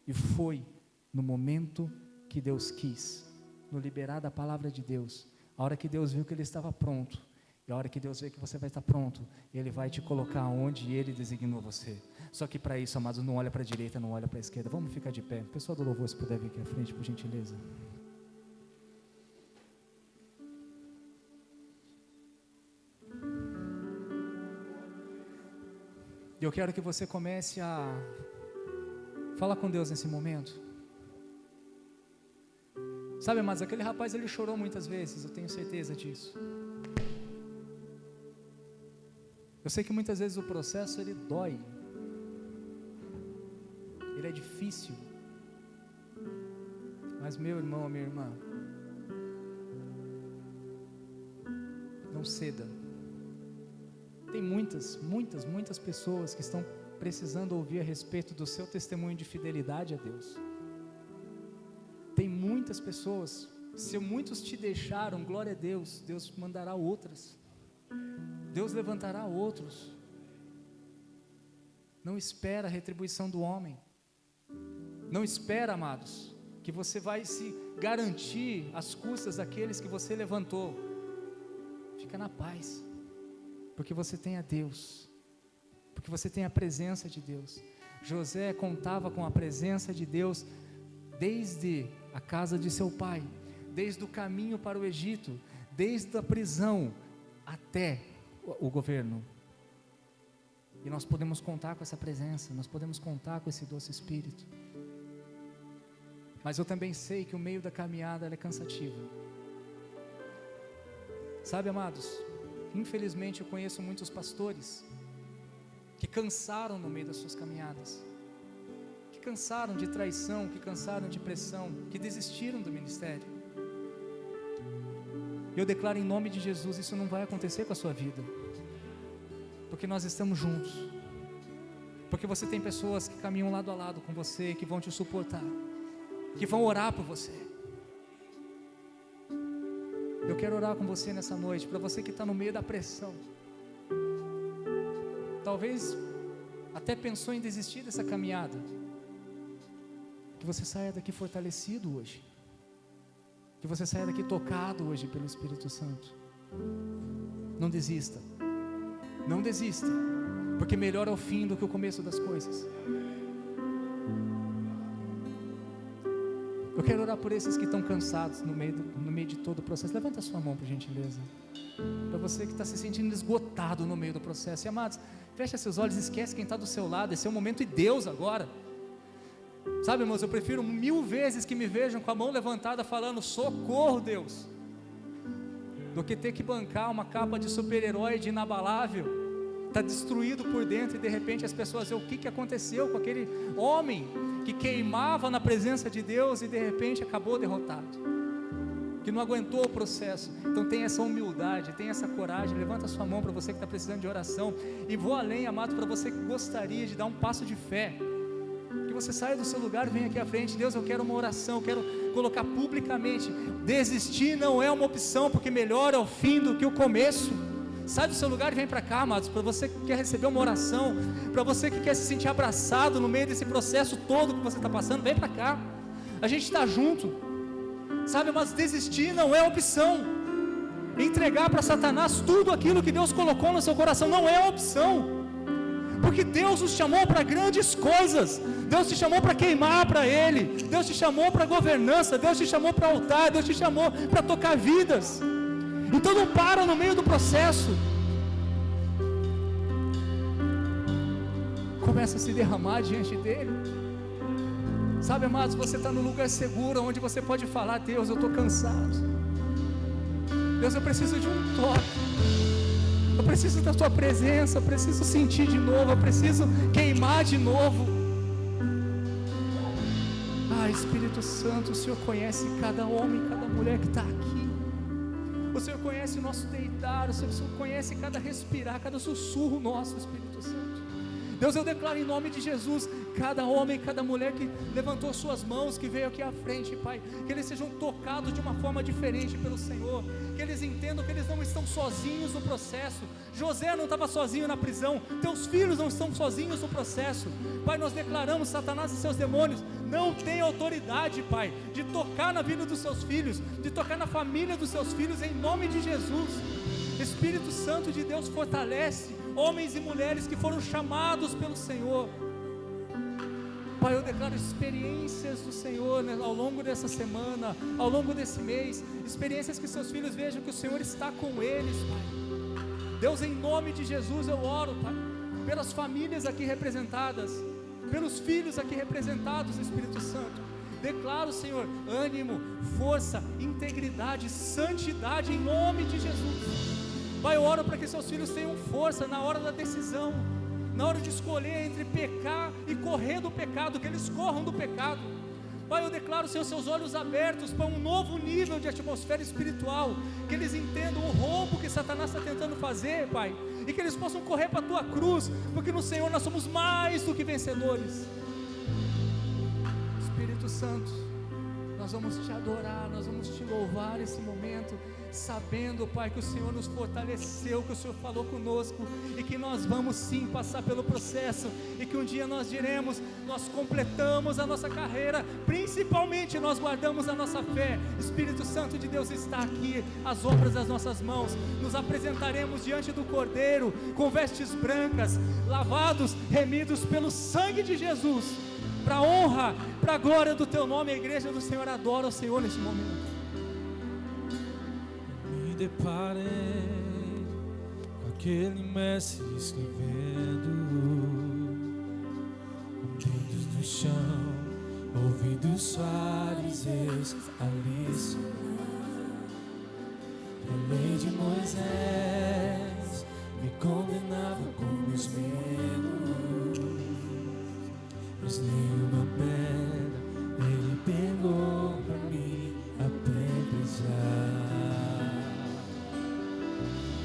E foi no momento que Deus quis, no liberar da palavra de Deus, a hora que Deus viu que ele estava pronto, e a hora que Deus vê que você vai estar pronto, Ele vai te colocar onde Ele designou você. Só que para isso, amados, não olha para a direita, não olha para a esquerda. Vamos ficar de pé. Pessoal do louvor, se puder vir aqui à frente, por gentileza. E eu quero que você comece a falar com Deus nesse momento. Sabe, mas aquele rapaz, ele chorou muitas vezes, eu tenho certeza disso. Eu sei que muitas vezes o processo, ele dói, ele é difícil, mas meu irmão, minha irmã, não ceda. Tem muitas pessoas que estão precisando ouvir a respeito do seu testemunho de fidelidade a Deus. Tem muitas pessoas, se muitos te deixaram, glória a Deus, Deus mandará outras, Deus levantará outros. Não espera a retribuição do homem. Não espera, amados, que você vai se garantir às custas daqueles que você levantou. Fica na paz, porque você tem a Deus, porque você tem a presença de Deus. José contava com a presença de Deus desde a casa de seu pai, desde o caminho para o Egito, desde a prisão até o governo. E nós podemos contar com essa presença, nós podemos contar com esse doce Espírito. Mas eu também sei que o meio da caminhada ela é cansativa. Sabe, amados, infelizmente eu conheço muitos pastores que cansaram no meio das suas caminhadas, que cansaram de traição, que cansaram de pressão, que desistiram do ministério. Eu declaro em nome de Jesus, isso não vai acontecer com a sua vida, porque nós estamos juntos, porque você tem pessoas que caminham lado a lado com você, que vão te suportar, que vão orar por você. Eu quero orar com você nessa noite, para você que está no meio da pressão, talvez até pensou em desistir dessa caminhada, que você saia daqui fortalecido hoje, que você saia daqui tocado hoje pelo Espírito Santo. Não desista, não desista, porque melhor é o fim do que o começo das coisas. Eu quero orar por esses que estão cansados no meio de todo o processo. Levanta a sua mão, por gentileza. Para você que está se sentindo esgotado no meio do processo. E amados, fecha seus olhos, esquece quem está do seu lado. Esse é o momento de Deus agora. Sabe, irmãos, eu prefiro 1000 vezes que me vejam com a mão levantada falando socorro, Deus, do que ter que bancar uma capa de super-herói de inabalável. Está destruído por dentro e de repente as pessoas dizem: o que aconteceu com aquele homem que queimava na presença de Deus e de repente acabou derrotado, que não aguentou o processo. Então tem essa humildade, tem essa coragem. Levanta a sua mão para você que está precisando de oração, e vou além, amado, para você que gostaria de dar um passo de fé, que você saia do seu lugar e venha aqui à frente. Deus, eu quero uma oração, eu quero colocar publicamente, desistir não é uma opção, porque melhor é o fim do que o começo. Sai do seu lugar e vem para cá, amados, para você que quer receber uma oração, para você que quer se sentir abraçado no meio desse processo todo que você está passando, vem para cá, a gente está junto, sabe, mas desistir não é opção, entregar para Satanás tudo aquilo que Deus colocou no seu coração não é opção, porque Deus nos chamou para grandes coisas, Deus te chamou para queimar para Ele, Deus te chamou para governança, Deus te chamou para altar, Deus te chamou para tocar vidas. Então não para no meio do processo, começa a se derramar diante dEle. Sabe, amados, você está no lugar seguro, onde você pode falar: Deus, eu estou cansado, Deus, eu preciso de um toque, eu preciso da Tua presença, eu preciso sentir de novo, eu preciso queimar de novo. Espírito Santo, o Senhor conhece cada homem, cada mulher que está aqui, o Senhor conhece o nosso deitar, o Senhor conhece cada respirar, cada sussurro nosso, Espírito Santo. Deus, eu declaro em nome de Jesus, cada homem, cada mulher que levantou suas mãos, que veio aqui à frente, Pai, que eles sejam tocados de uma forma diferente pelo Senhor, que eles entendam que eles não estão sozinhos no processo. José não estava sozinho na prisão, teus filhos não estão sozinhos no processo. Pai, nós declaramos: Satanás e seus demônios não têm autoridade, Pai, de tocar na vida dos seus filhos, de tocar na família dos seus filhos, em nome de Jesus. Espírito Santo de Deus, fortalece homens e mulheres que foram chamados pelo Senhor. Pai, eu declaro experiências do Senhor, né, ao longo dessa semana, ao longo desse mês, experiências que seus filhos vejam que o Senhor está com eles, Pai. Deus, em nome de Jesus eu oro, Pai, pelas famílias aqui representadas, pelos filhos aqui representados, Espírito Santo. Declaro, Senhor, ânimo, força, integridade, santidade, em nome de Jesus. Pai, eu oro para que seus filhos tenham força na hora da decisão, na hora de escolher entre pecar e correr do pecado, que eles corram do pecado. Pai, eu declaro, Senhor, seus olhos abertos para um novo nível de atmosfera espiritual, que eles entendam o roubo que Satanás está tentando fazer, Pai, e que eles possam correr para a Tua cruz, porque no Senhor nós somos mais do que vencedores. Espírito Santo, Nós vamos te adorar, nós vamos te louvar nesse momento, sabendo, Pai, que o Senhor nos fortaleceu, que o Senhor falou conosco e que nós vamos sim passar pelo processo e que um dia nós diremos, nós completamos a nossa carreira, principalmente nós guardamos a nossa fé. Espírito Santo de Deus está aqui, as obras das nossas mãos, nos apresentaremos diante do Cordeiro com vestes brancas, lavados, remidos pelo sangue de Jesus, para a honra, para a glória do Teu nome. A igreja do Senhor adora o Senhor nesse momento. Me deparei com aquele mestre escrevendo, dedos no chão, ouvindo os fariseus aliciar. A lei de Moisés me condenava com meus medos, mas nenhuma pedra ele pegou pra mim apedrejar.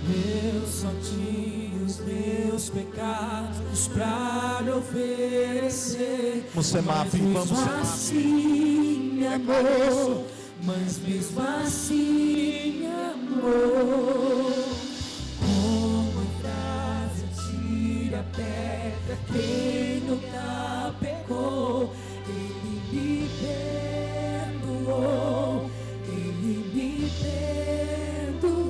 Eu só tinha os meus pecados pra lhe oferecer. Vamos semar, vamos semar. Assim, amor, mas mesmo assim, amor, como a frase tira a pedra, quem nunca pecou, ele me perdoou, ele me perdoou.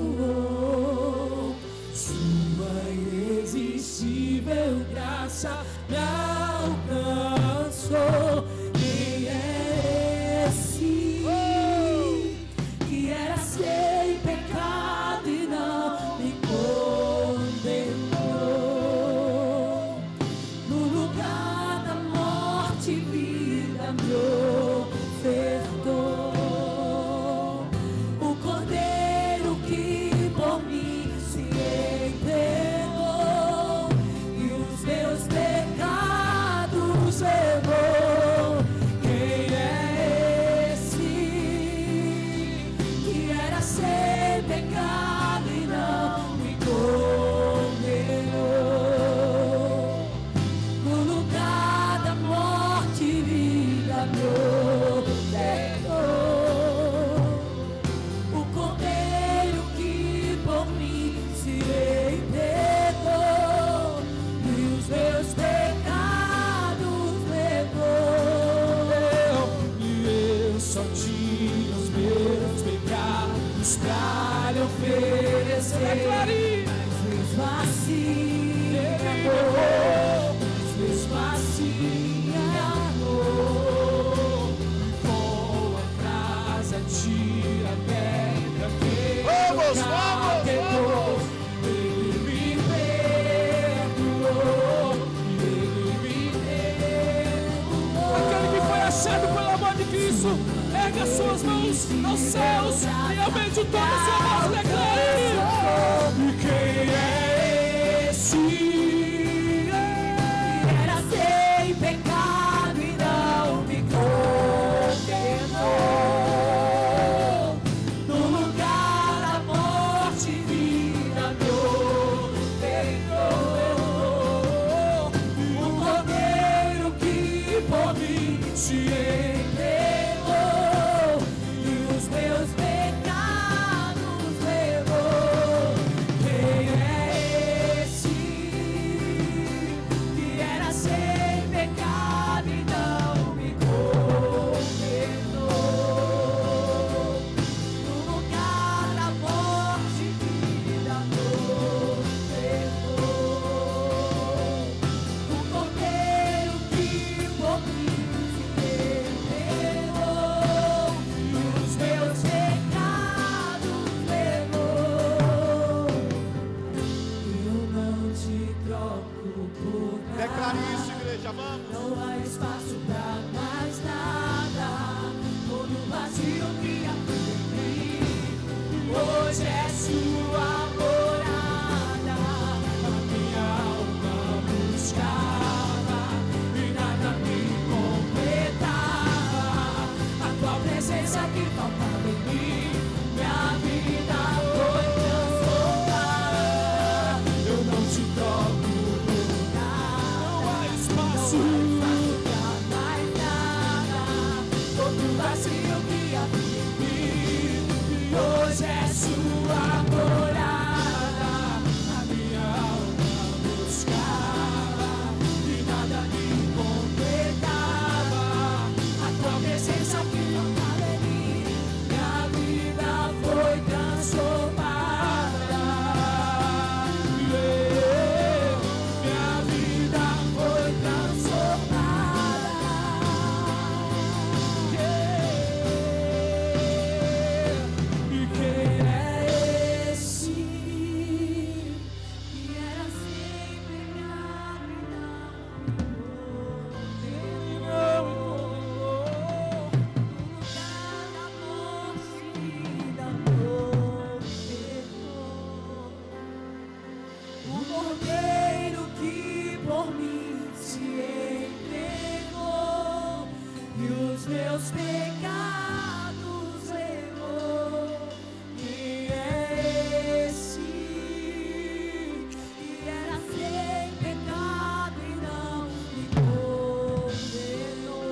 Sua irresistível graça me alcançou. Quem é esse que era sem pecado e não me condenou? No lugar da morte, vida me ofertou. O Cordeiro que por mim se entregou e os meus pecados levou. Quem é esse que era sem pecado e não me condenou? No lugar da morte, vida me ofertou. O Cordeiro que por mim se entregou e os meus pecados levou. E eu só tinha os meus pecados pra lhe oferecer. Mas mesmo assim, amor, mas mesmo assim, amor, com a frase tira a pedra, quem nunca pecou, ele me perdoou, ele me perdoou. Aquele que foi achado pelo amor de Cristo, erga as suas mãos aos céus e aumente o tom da sua voz, declare. E quem é esse que era sem pecado e não me condenou? No lugar da morte, vida me ofertou. O Cordeiro que por mim se entregou e os meus pecados o Cordeiro que por mim se entregou e os meus pecados levou. E é esse que era sem pecado e não me condenou.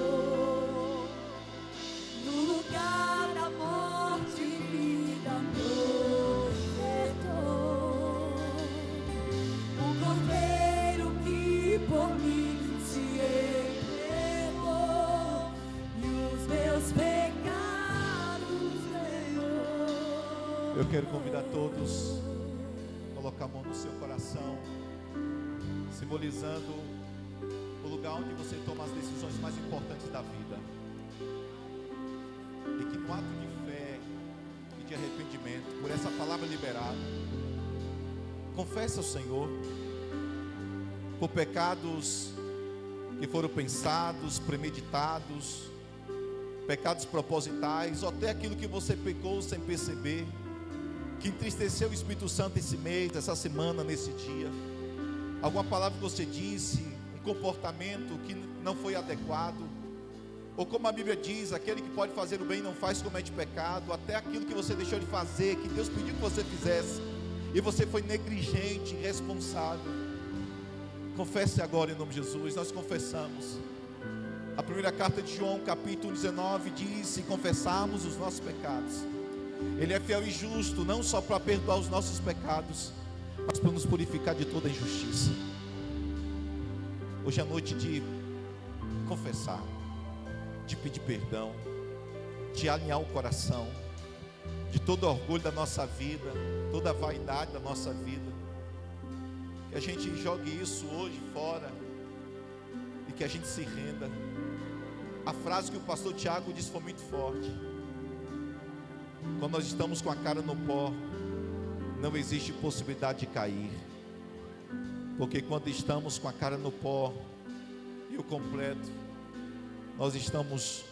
No lugar da morte e vida me ofertou. O Cordeiro que por mim se entregou e os meus pecados levou. Eu quero convidar todos a colocar a mão no seu coração, simbolizando o lugar onde você toma as decisões mais importantes da vida. E que no ato de fé e de arrependimento, por essa palavra liberada, confesse ao Senhor por pecados que foram pensados, premeditados, pecados propositais, ou até aquilo que você pecou sem perceber, que entristeceu o Espírito Santo esse mês, essa semana, nesse dia. Alguma palavra que você disse, um comportamento que não foi adequado, ou como a Bíblia diz, aquele que pode fazer o bem não faz, comete pecado. Até aquilo que você deixou de fazer, que Deus pediu que você fizesse, e você foi negligente, irresponsável. Confesse agora em nome de Jesus. Nós confessamos. A primeira carta de João, capítulo 19, diz: se confessarmos os nossos pecados, Ele é fiel e justo, não só para perdoar os nossos pecados, mas para nos purificar de toda injustiça. Hoje é noite de confessar, de pedir perdão, de alinhar o coração, de todo orgulho da nossa vida, toda a vaidade da nossa vida. Que a gente jogue isso hoje fora e que a gente se renda. A frase que o pastor Tiago disse foi muito forte: quando nós estamos com a cara no pó, não existe possibilidade de cair, porque quando estamos com a cara no pó e o completo, nós estamos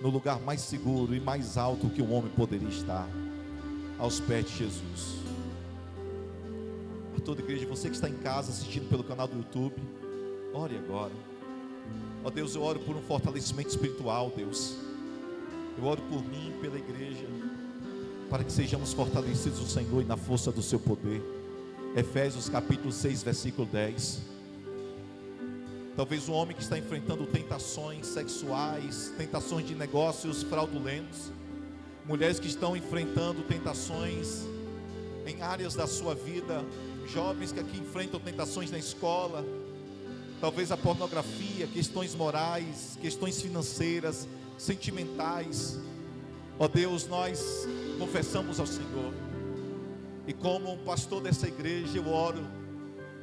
no lugar mais seguro e mais alto que o homem poderia estar, aos pés de Jesus. A toda a igreja, você que está em casa assistindo pelo canal do YouTube, ore agora. Ó Deus, eu oro por um fortalecimento espiritual, Deus. Eu oro por mim, pela igreja, para que sejamos fortalecidos no Senhor e na força do seu poder. Efésios capítulo 6, versículo 10. Talvez um homem que está enfrentando tentações sexuais, tentações de negócios fraudulentos, mulheres que estão enfrentando tentações em áreas da sua vida, jovens que aqui enfrentam tentações na escola, talvez a pornografia, questões morais, questões financeiras, sentimentais. Ó Deus, nós confessamos ao Senhor, e como um pastor dessa igreja, eu oro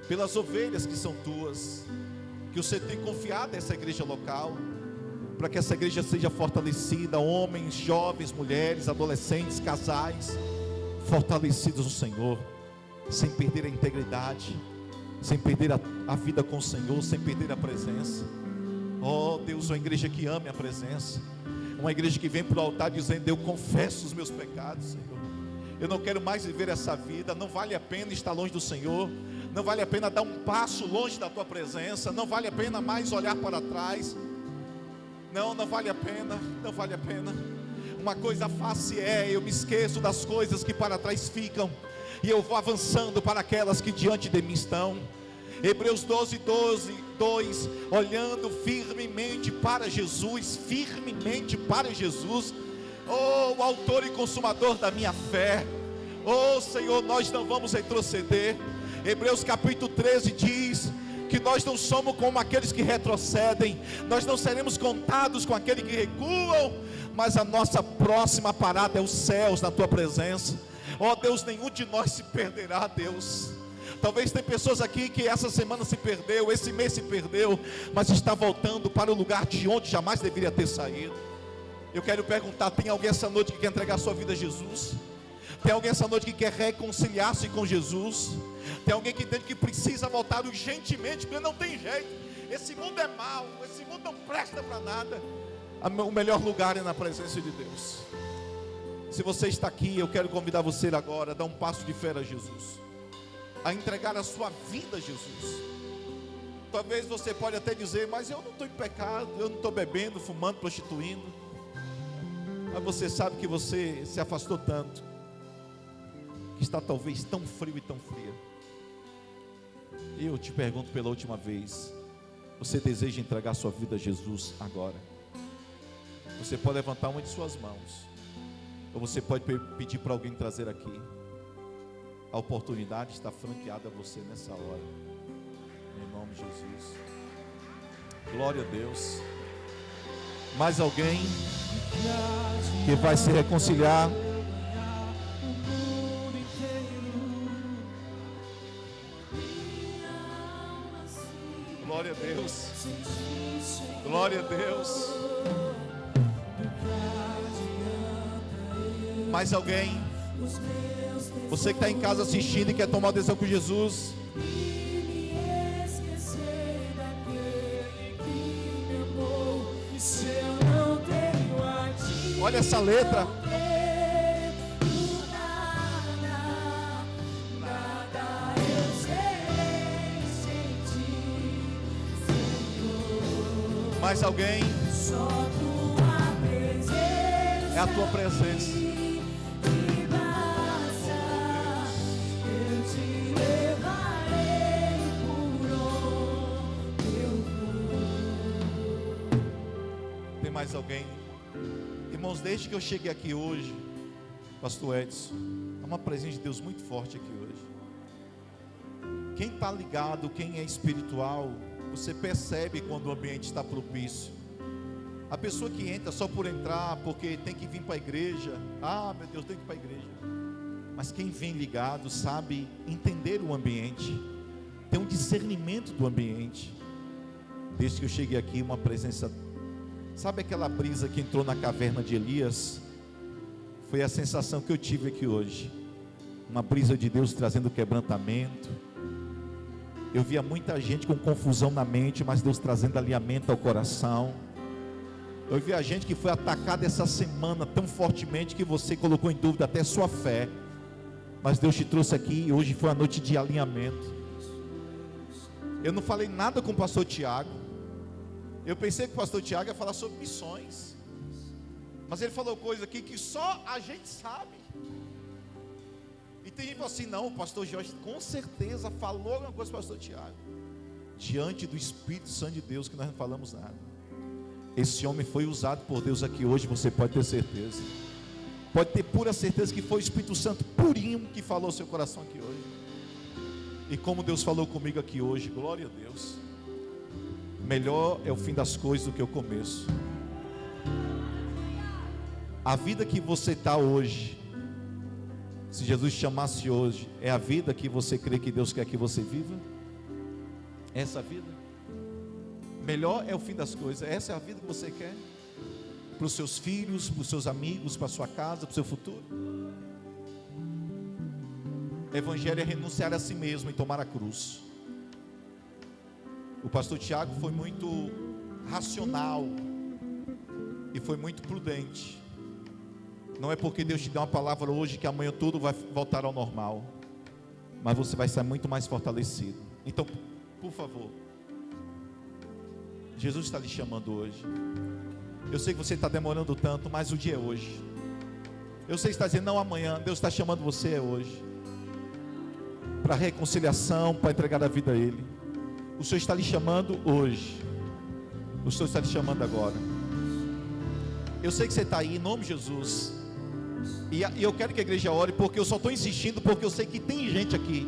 pelas ovelhas que são tuas, que o Senhor tem confiado a essa igreja local, para que essa igreja seja fortalecida, homens, jovens, mulheres, adolescentes, casais, fortalecidos no Senhor, sem perder a integridade, sem perder a vida com o Senhor, sem perder a presença. Oh Deus, uma igreja que ame a presença, uma igreja que vem para o altar dizendo: eu confesso os meus pecados, Senhor, eu não quero mais viver essa vida. Não vale a pena estar longe do Senhor, não vale a pena dar um passo longe da tua presença, não vale a pena mais olhar para trás. Não vale a pena, não vale a pena. Uma coisa fácil é: eu me esqueço das coisas que para trás ficam, e eu vou avançando para aquelas que diante de mim estão. Hebreus 12, 2: olhando firmemente para Jesus, firmemente para Jesus, oh, o autor e consumador da minha fé. Oh Senhor, nós não vamos retroceder. Hebreus capítulo 13 diz que nós não somos como aqueles que retrocedem, nós não seremos contados com aqueles que recuam, mas a nossa próxima parada é os céus na tua presença. Ó Deus, nenhum de nós se perderá, Deus. Talvez tem pessoas aqui que essa semana se perdeu, esse mês se perdeu, mas está voltando para o lugar de onde jamais deveria ter saído. Eu quero perguntar: tem alguém essa noite que quer entregar sua vida a Jesus? Tem alguém essa noite que quer reconciliar-se com Jesus? Tem alguém que entende que precisa voltar urgentemente, porque não tem jeito, esse mundo é mau, esse mundo não presta para nada. O melhor lugar é na presença de Deus. Se você está aqui, eu quero convidar você agora a dar um passo de fé a Jesus. a entregar a sua vida a Jesus. Talvez você pode até dizer, mas eu não estou em pecado, eu não estou bebendo, fumando, prostituindo. Mas você sabe que você se afastou tanto, que está talvez tão frio e tão fria. Eu te pergunto pela última vez, você deseja entregar sua vida a Jesus agora? Você pode levantar uma de suas mãos, ou você pode pedir para alguém trazer aqui. A oportunidade está franqueada a você nessa hora, em nome de Jesus. Glória a Deus. Mais alguém que vai se reconciliar? Glória a Deus. Glória a Deus. Mais alguém? Você que está em casa assistindo e quer tomar uma decisão com Jesus? Olha essa letra. Mais alguém? É a tua presença. Tem mais alguém? Irmãos, desde que eu cheguei aqui hoje, Pastor Edson, é uma presença de Deus muito forte aqui hoje. Quem está ligado, quem é espiritual, você percebe quando o ambiente está propício. A pessoa que entra só por entrar, porque tem que vir para a igreja, meu Deus, tem que ir para a igreja. Mas quem vem ligado sabe entender o ambiente, tem um discernimento do ambiente. Desde que eu cheguei aqui, uma presença. Sabe aquela brisa que entrou na caverna de Elias? Foi a sensação que eu tive aqui hoje. Uma brisa de Deus trazendo quebrantamento. Eu via muita gente com confusão na mente, mas Deus trazendo alinhamento ao coração. Eu via gente que foi atacada essa semana tão fortemente que você colocou em dúvida até sua fé. Mas Deus te trouxe aqui e hoje foi uma noite de alinhamento. Eu não falei nada com o pastor Tiago. Eu pensei que o pastor Tiago ia falar sobre missões, mas ele falou coisa aqui que só a gente sabe. E tem gente que fala assim, não, o pastor Jorge com certeza falou alguma coisa para o pastor Tiago. Diante do Espírito Santo de Deus que nós não falamos nada. Esse homem foi usado por Deus aqui hoje, você pode ter certeza. Pode ter pura certeza que foi o Espírito Santo purinho que falou ao seu coração aqui hoje. E como Deus falou comigo aqui hoje, glória a Deus. Melhor é o fim das coisas do que o começo. A vida que você está hoje, se Jesus chamasse hoje, é a vida que você crê que Deus quer que você viva? Essa vida? Melhor é o fim das coisas. Essa é a vida que você quer? Para os seus filhos, para os seus amigos, para a sua casa, para o seu futuro? Evangelho é renunciar a si mesmo e tomar a cruz. O pastor Tiago foi muito racional e foi muito prudente. Não é porque Deus te dá uma palavra hoje que amanhã tudo vai voltar ao normal, mas você vai sair muito mais fortalecido. Então, por favor, Jesus está lhe chamando hoje. Eu sei que você está demorando tanto, mas o dia é hoje. Eu sei que está dizendo não amanhã. Deus está chamando você hoje para reconciliação, para entregar a vida a Ele. O Senhor está lhe chamando hoje. O Senhor está lhe chamando agora. Eu sei que você está aí em nome de Jesus. E eu quero que a igreja ore, porque eu só estou insistindo, porque eu sei que tem gente aqui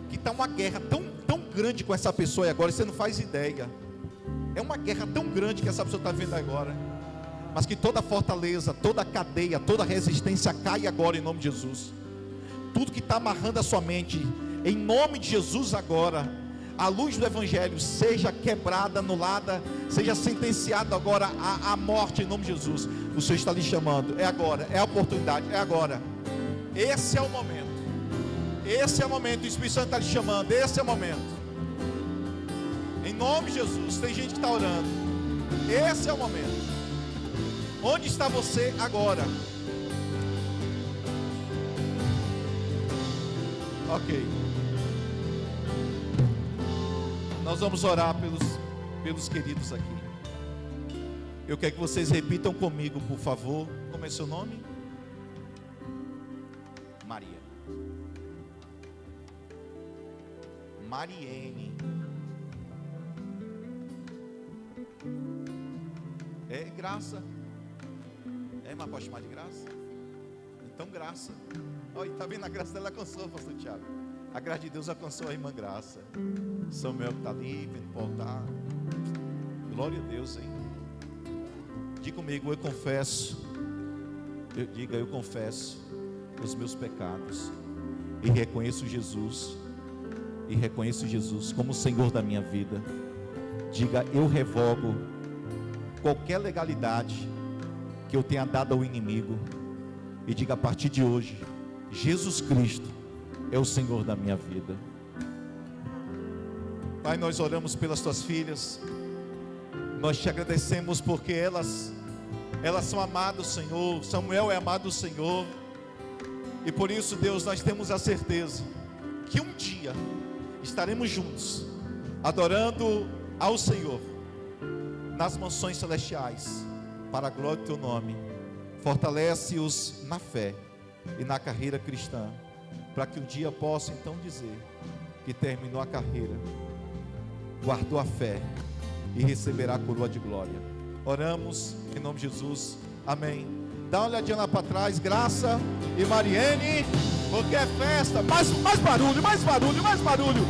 que está uma guerra tão grande com essa pessoa agora, você não faz ideia. É uma guerra tão grande que essa pessoa está vendo agora. Mas que toda fortaleza, toda cadeia, toda resistência cai agora em nome de Jesus. Tudo que está amarrando a sua mente, em nome de Jesus agora, a luz do Evangelho seja quebrada, anulada, seja sentenciada agora à morte em nome de Jesus. O Senhor está lhe chamando, é agora, é a oportunidade, é agora. Esse é o momento. Esse é o momento, o Espírito Santo está lhe chamando, esse é o momento. Em nome de Jesus, tem gente que está orando. Esse é o momento. Onde está você agora? Ok. Nós vamos orar pelos queridos aqui. Eu quero que vocês repitam comigo, por favor. Como é seu nome? Maria. Mariene. É Graça. É, mas pode chamar de Graça? Então, Graça. Olha, está vendo? A graça dela alcançou, pastor Tiago. A graça de Deus alcançou a irmã Graça. Samuel que está ali, vendo para o altar. Glória a Deus, hein? Diga comigo, eu confesso. Eu confesso os meus pecados. E reconheço Jesus. E reconheço Jesus como o Senhor da minha vida. Diga, eu revogo qualquer legalidade que eu tenha dado ao inimigo. E diga, a partir de hoje, Jesus Cristo é o Senhor da minha vida. Pai, nós oramos pelas tuas filhas. Nós te agradecemos porque elas são amadas do Senhor. Samuel é amado do Senhor. E por isso, Deus, nós temos a certeza que um dia estaremos juntos, adorando ao Senhor nas mansões celestiais, para a glória do teu nome. Fortalece-os na fé e na carreira cristã, para que um dia possa então dizer que terminou a carreira, guardou a fé e receberá a coroa de glória. Oramos em nome de Jesus, amém. Dá uma olhadinha lá para trás, Graça e Mariene, porque é festa. Mais barulho, mais barulho, mais barulho.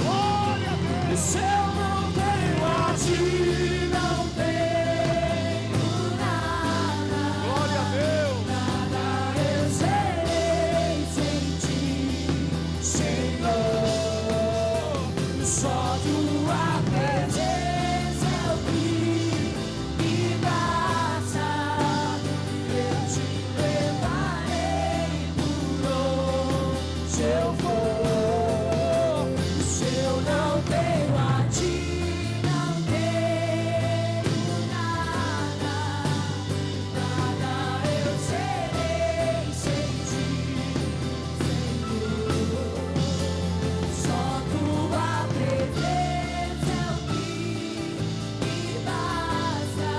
Glória a Deus. Se eu não tenho a ti, não tenho nada. Glória a Deus. Nada eu serei sem ti, Senhor. Só tua presença é o que me basta. Eu te levarei por onde eu for. Se eu não tenho a ti, não tenho nada. Nada eu serei sem ti, Senhor. Só tua presença é o que me basta.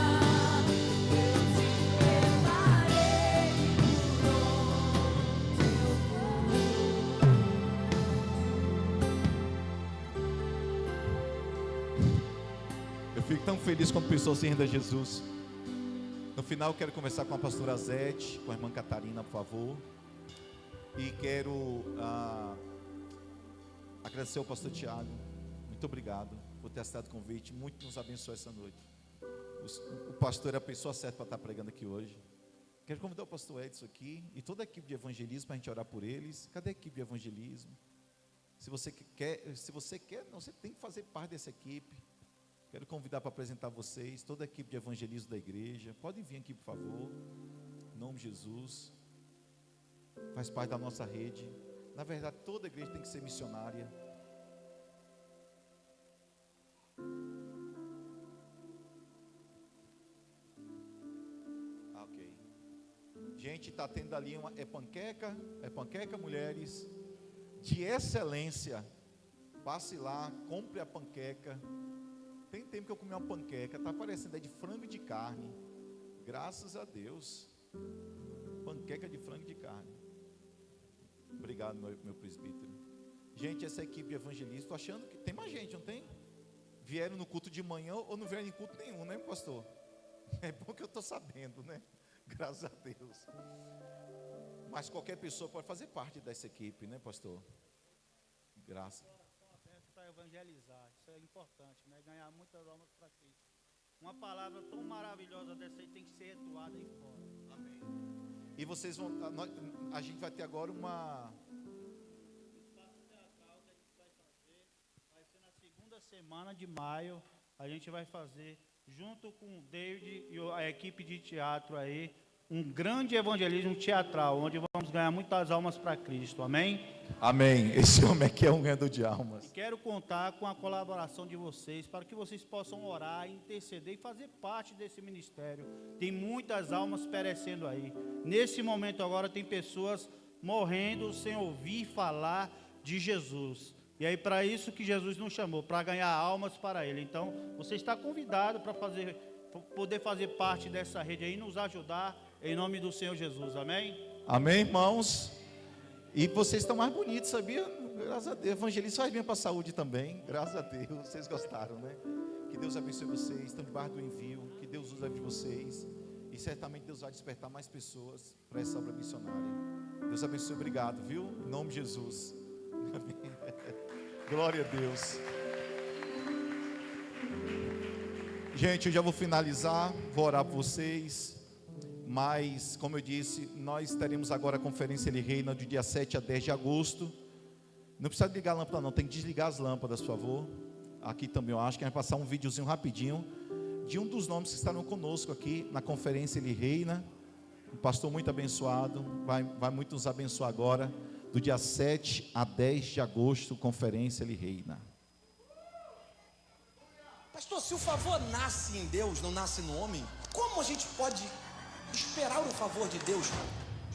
Eu te levarei por onde eu for. Eu fico tão feliz quando pessoas se rendem a Jesus. No final eu quero conversar com a pastora Zete, com a irmã Catarina, por favor. E quero agradecer ao pastor Tiago. Muito obrigado por ter aceitado o convite. Muito nos abençoou essa noite. O pastor é a pessoa certa para estar pregando aqui hoje. Quero convidar o pastor Edson aqui e toda a equipe de evangelismo para a gente orar por eles. Cadê a equipe de evangelismo? Se você quer, não, você tem que fazer parte dessa equipe. Quero convidar para apresentar vocês toda a equipe de evangelismo da igreja. Podem vir aqui, por favor. Em nome de Jesus. Faz parte da nossa rede. Na verdade, toda a igreja tem que ser missionária. Ok. Gente, está tendo ali é panqueca, mulheres, de excelência. Passe lá, compre a panqueca. Tem tempo que eu comi uma panqueca, está parecendo, é de frango e de carne. Graças a Deus. Panqueca de frango e de carne. Obrigado, meu presbítero. Gente, essa equipe de evangelistas, estou achando que tem mais gente, não tem? Vieram no culto de manhã ou não vieram em culto nenhum, né, pastor? É bom que eu estou sabendo, né? Graças a Deus. Mas qualquer pessoa pode fazer parte dessa equipe, né, pastor? Graças. Para evangelizar, isso é importante, né? Ganhar muitas almas para Cristo. Uma palavra tão maravilhosa dessa aí tem que ser retuada aí fora. Amém. E vocês vão, a gente vai ter agora uma Espaço teatral que a gente vai fazer, vai ser na segunda semana de maio. A gente vai fazer junto com o David e a equipe de teatro aí, um grande evangelismo teatral, onde vamos ganhar muitas almas para Cristo, amém? Amém, esse homem aqui é um ganhador de almas. E quero contar com a colaboração de vocês, para que vocês possam orar, interceder e fazer parte desse ministério. Tem muitas almas perecendo aí. Nesse momento agora tem pessoas morrendo sem ouvir falar de Jesus. E aí, para isso que Jesus nos chamou, para ganhar almas para Ele. Então, você está convidado para poder fazer parte dessa rede aí, nos ajudar, em nome do Senhor Jesus, amém? Amém, irmãos? E vocês estão mais bonitos, sabia? Graças a Deus, evangelista faz bem para a saúde também, graças a Deus, vocês gostaram, né? Que Deus abençoe vocês, estão debaixo do envio, que Deus use a vida de vocês, e certamente Deus vai despertar mais pessoas para essa obra missionária. Deus abençoe, obrigado, viu? Em nome de Jesus. Amém. Glória a Deus. Gente, eu já vou finalizar, vou orar por vocês. Mas, como eu disse, nós teremos agora a conferência Ele Reina do dia 7 a 10 de agosto. Não precisa ligar a lâmpada não, tem que desligar as lâmpadas, por favor. Aqui também eu acho que vai passar um videozinho rapidinho de um dos nomes que estarão conosco aqui na conferência Ele Reina. Um pastor muito abençoado, vai muito nos abençoar agora. Do dia 7 a 10 de agosto, conferência Ele Reina. Pastor, se o favor nasce em Deus, não nasce no homem, como a gente pode esperar o favor de Deus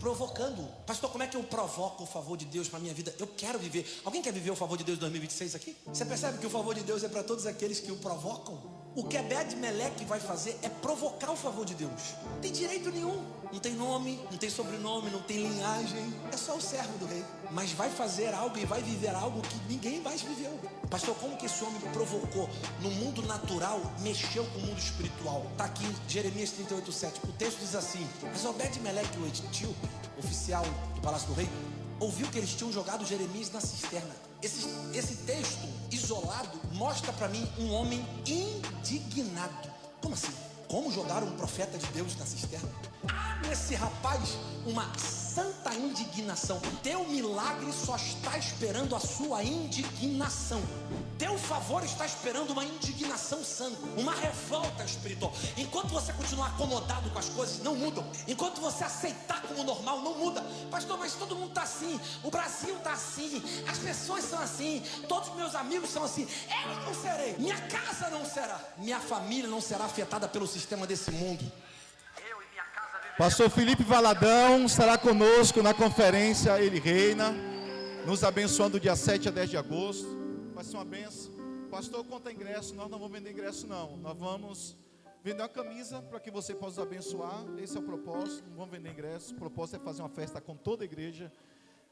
provocando? Pastor, como é que eu provoco o favor de Deus para a minha vida? Eu quero viver. Alguém quer viver o favor de Deus em 2026 aqui? Você percebe que o favor de Deus é para todos aqueles que o provocam? O que Ebed-Meleque vai fazer é provocar o favor de Deus. Não tem direito nenhum, não tem nome, não tem sobrenome, não tem linhagem, é só o servo do rei. Mas vai fazer algo e vai viver algo que ninguém mais viveu. Pastor, como que esse homem provocou no mundo natural, mexeu com o mundo espiritual? Está aqui Jeremias 38:7. O texto diz assim: mas Ebed-Meleque, o etíope, oficial do palácio do rei, ouviu que eles tinham jogado Jeremias na cisterna. Esse texto isolado mostra para mim um homem indignado. Como assim? Como jogaram um profeta de Deus na cisterna? Há nesse rapaz uma santa indignação. Teu milagre só está esperando a sua indignação. Teu favor está esperando uma indignação santa, uma revolta espiritual. Enquanto você continuar acomodado com as coisas, não mudam. Enquanto você aceitar como normal, não muda. Pastor, mas todo mundo está assim, o Brasil está assim, as pessoas são assim, todos os meus amigos são assim. Eu não serei, minha casa não será, minha família não será afetada pelo sistema desse mundo. Pastor Felipe Valadão estará conosco na conferência Ele Reina, nos abençoando dia 7 a 10 de agosto. Vai ser uma benção. Pastor, quanto a ingresso, nós não vamos vender ingresso não. Nós vamos vender uma camisa para que você possa nos abençoar. Esse é o propósito, não vamos vender ingresso. O propósito é fazer uma festa com toda a igreja.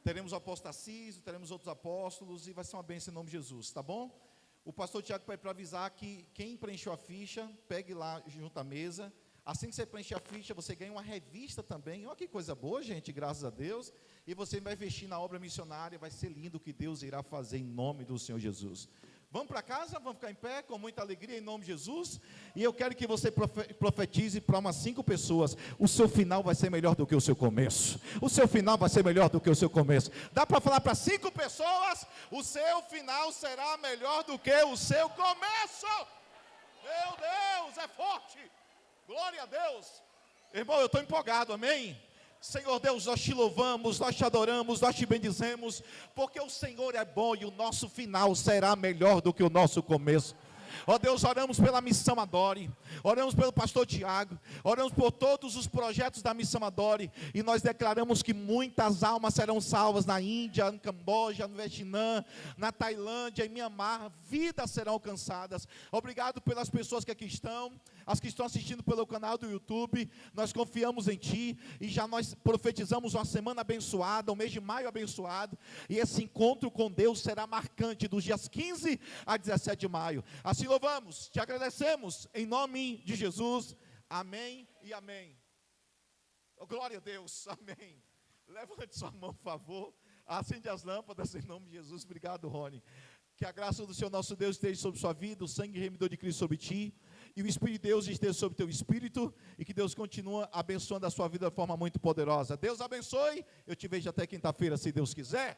Teremos o apóstolo Tarcísio, teremos outros apóstolos e vai ser uma benção em nome de Jesus, tá bom? O pastor Tiago vai para avisar que quem preencheu a ficha, pegue lá junto à mesa. Assim que você preencher a ficha, você ganha uma revista também. Olha que coisa boa, gente, graças a Deus. E você vai investir na obra missionária. Vai ser lindo o que Deus irá fazer em nome do Senhor Jesus. Vamos para casa, vamos ficar em pé com muita alegria em nome de Jesus. E eu quero que você profetize para umas 5 pessoas. O seu final vai ser melhor do que o seu começo. O seu final vai ser melhor do que o seu começo. Dá para falar para 5 pessoas? O seu final será melhor do que o seu começo. Meu Deus, é forte. Glória a Deus. Irmão, eu estou empolgado, amém? Senhor Deus, nós te louvamos, nós te adoramos, nós te bendizemos, porque o Senhor é bom e o nosso final será melhor do que o nosso começo. Ó Deus, oramos pela Missão Adore, oramos pelo pastor Tiago, oramos por todos os projetos da Missão Adore, e nós declaramos que muitas almas serão salvas na Índia, no Camboja, no Vietnã, na Tailândia, em Mianmar, vidas serão alcançadas. Obrigado pelas pessoas que aqui estão, as que estão assistindo pelo canal do YouTube. Nós confiamos em Ti, e já nós profetizamos uma semana abençoada, um mês de maio abençoado, e esse encontro com Deus será marcante dos dias 15 a 17 de maio. Assim louvamos, te agradecemos, em nome de Jesus, amém e amém. Oh, glória a Deus, amém. Levante sua mão, por favor, acende as lâmpadas em nome de Jesus. Obrigado, Rony. Que a graça do Senhor nosso Deus esteja sobre sua vida, o sangue remidor de Cristo sobre ti, e o Espírito de Deus esteja sobre teu espírito, e que Deus continue abençoando a sua vida de forma muito poderosa. Deus abençoe, eu te vejo até quinta-feira, se Deus quiser.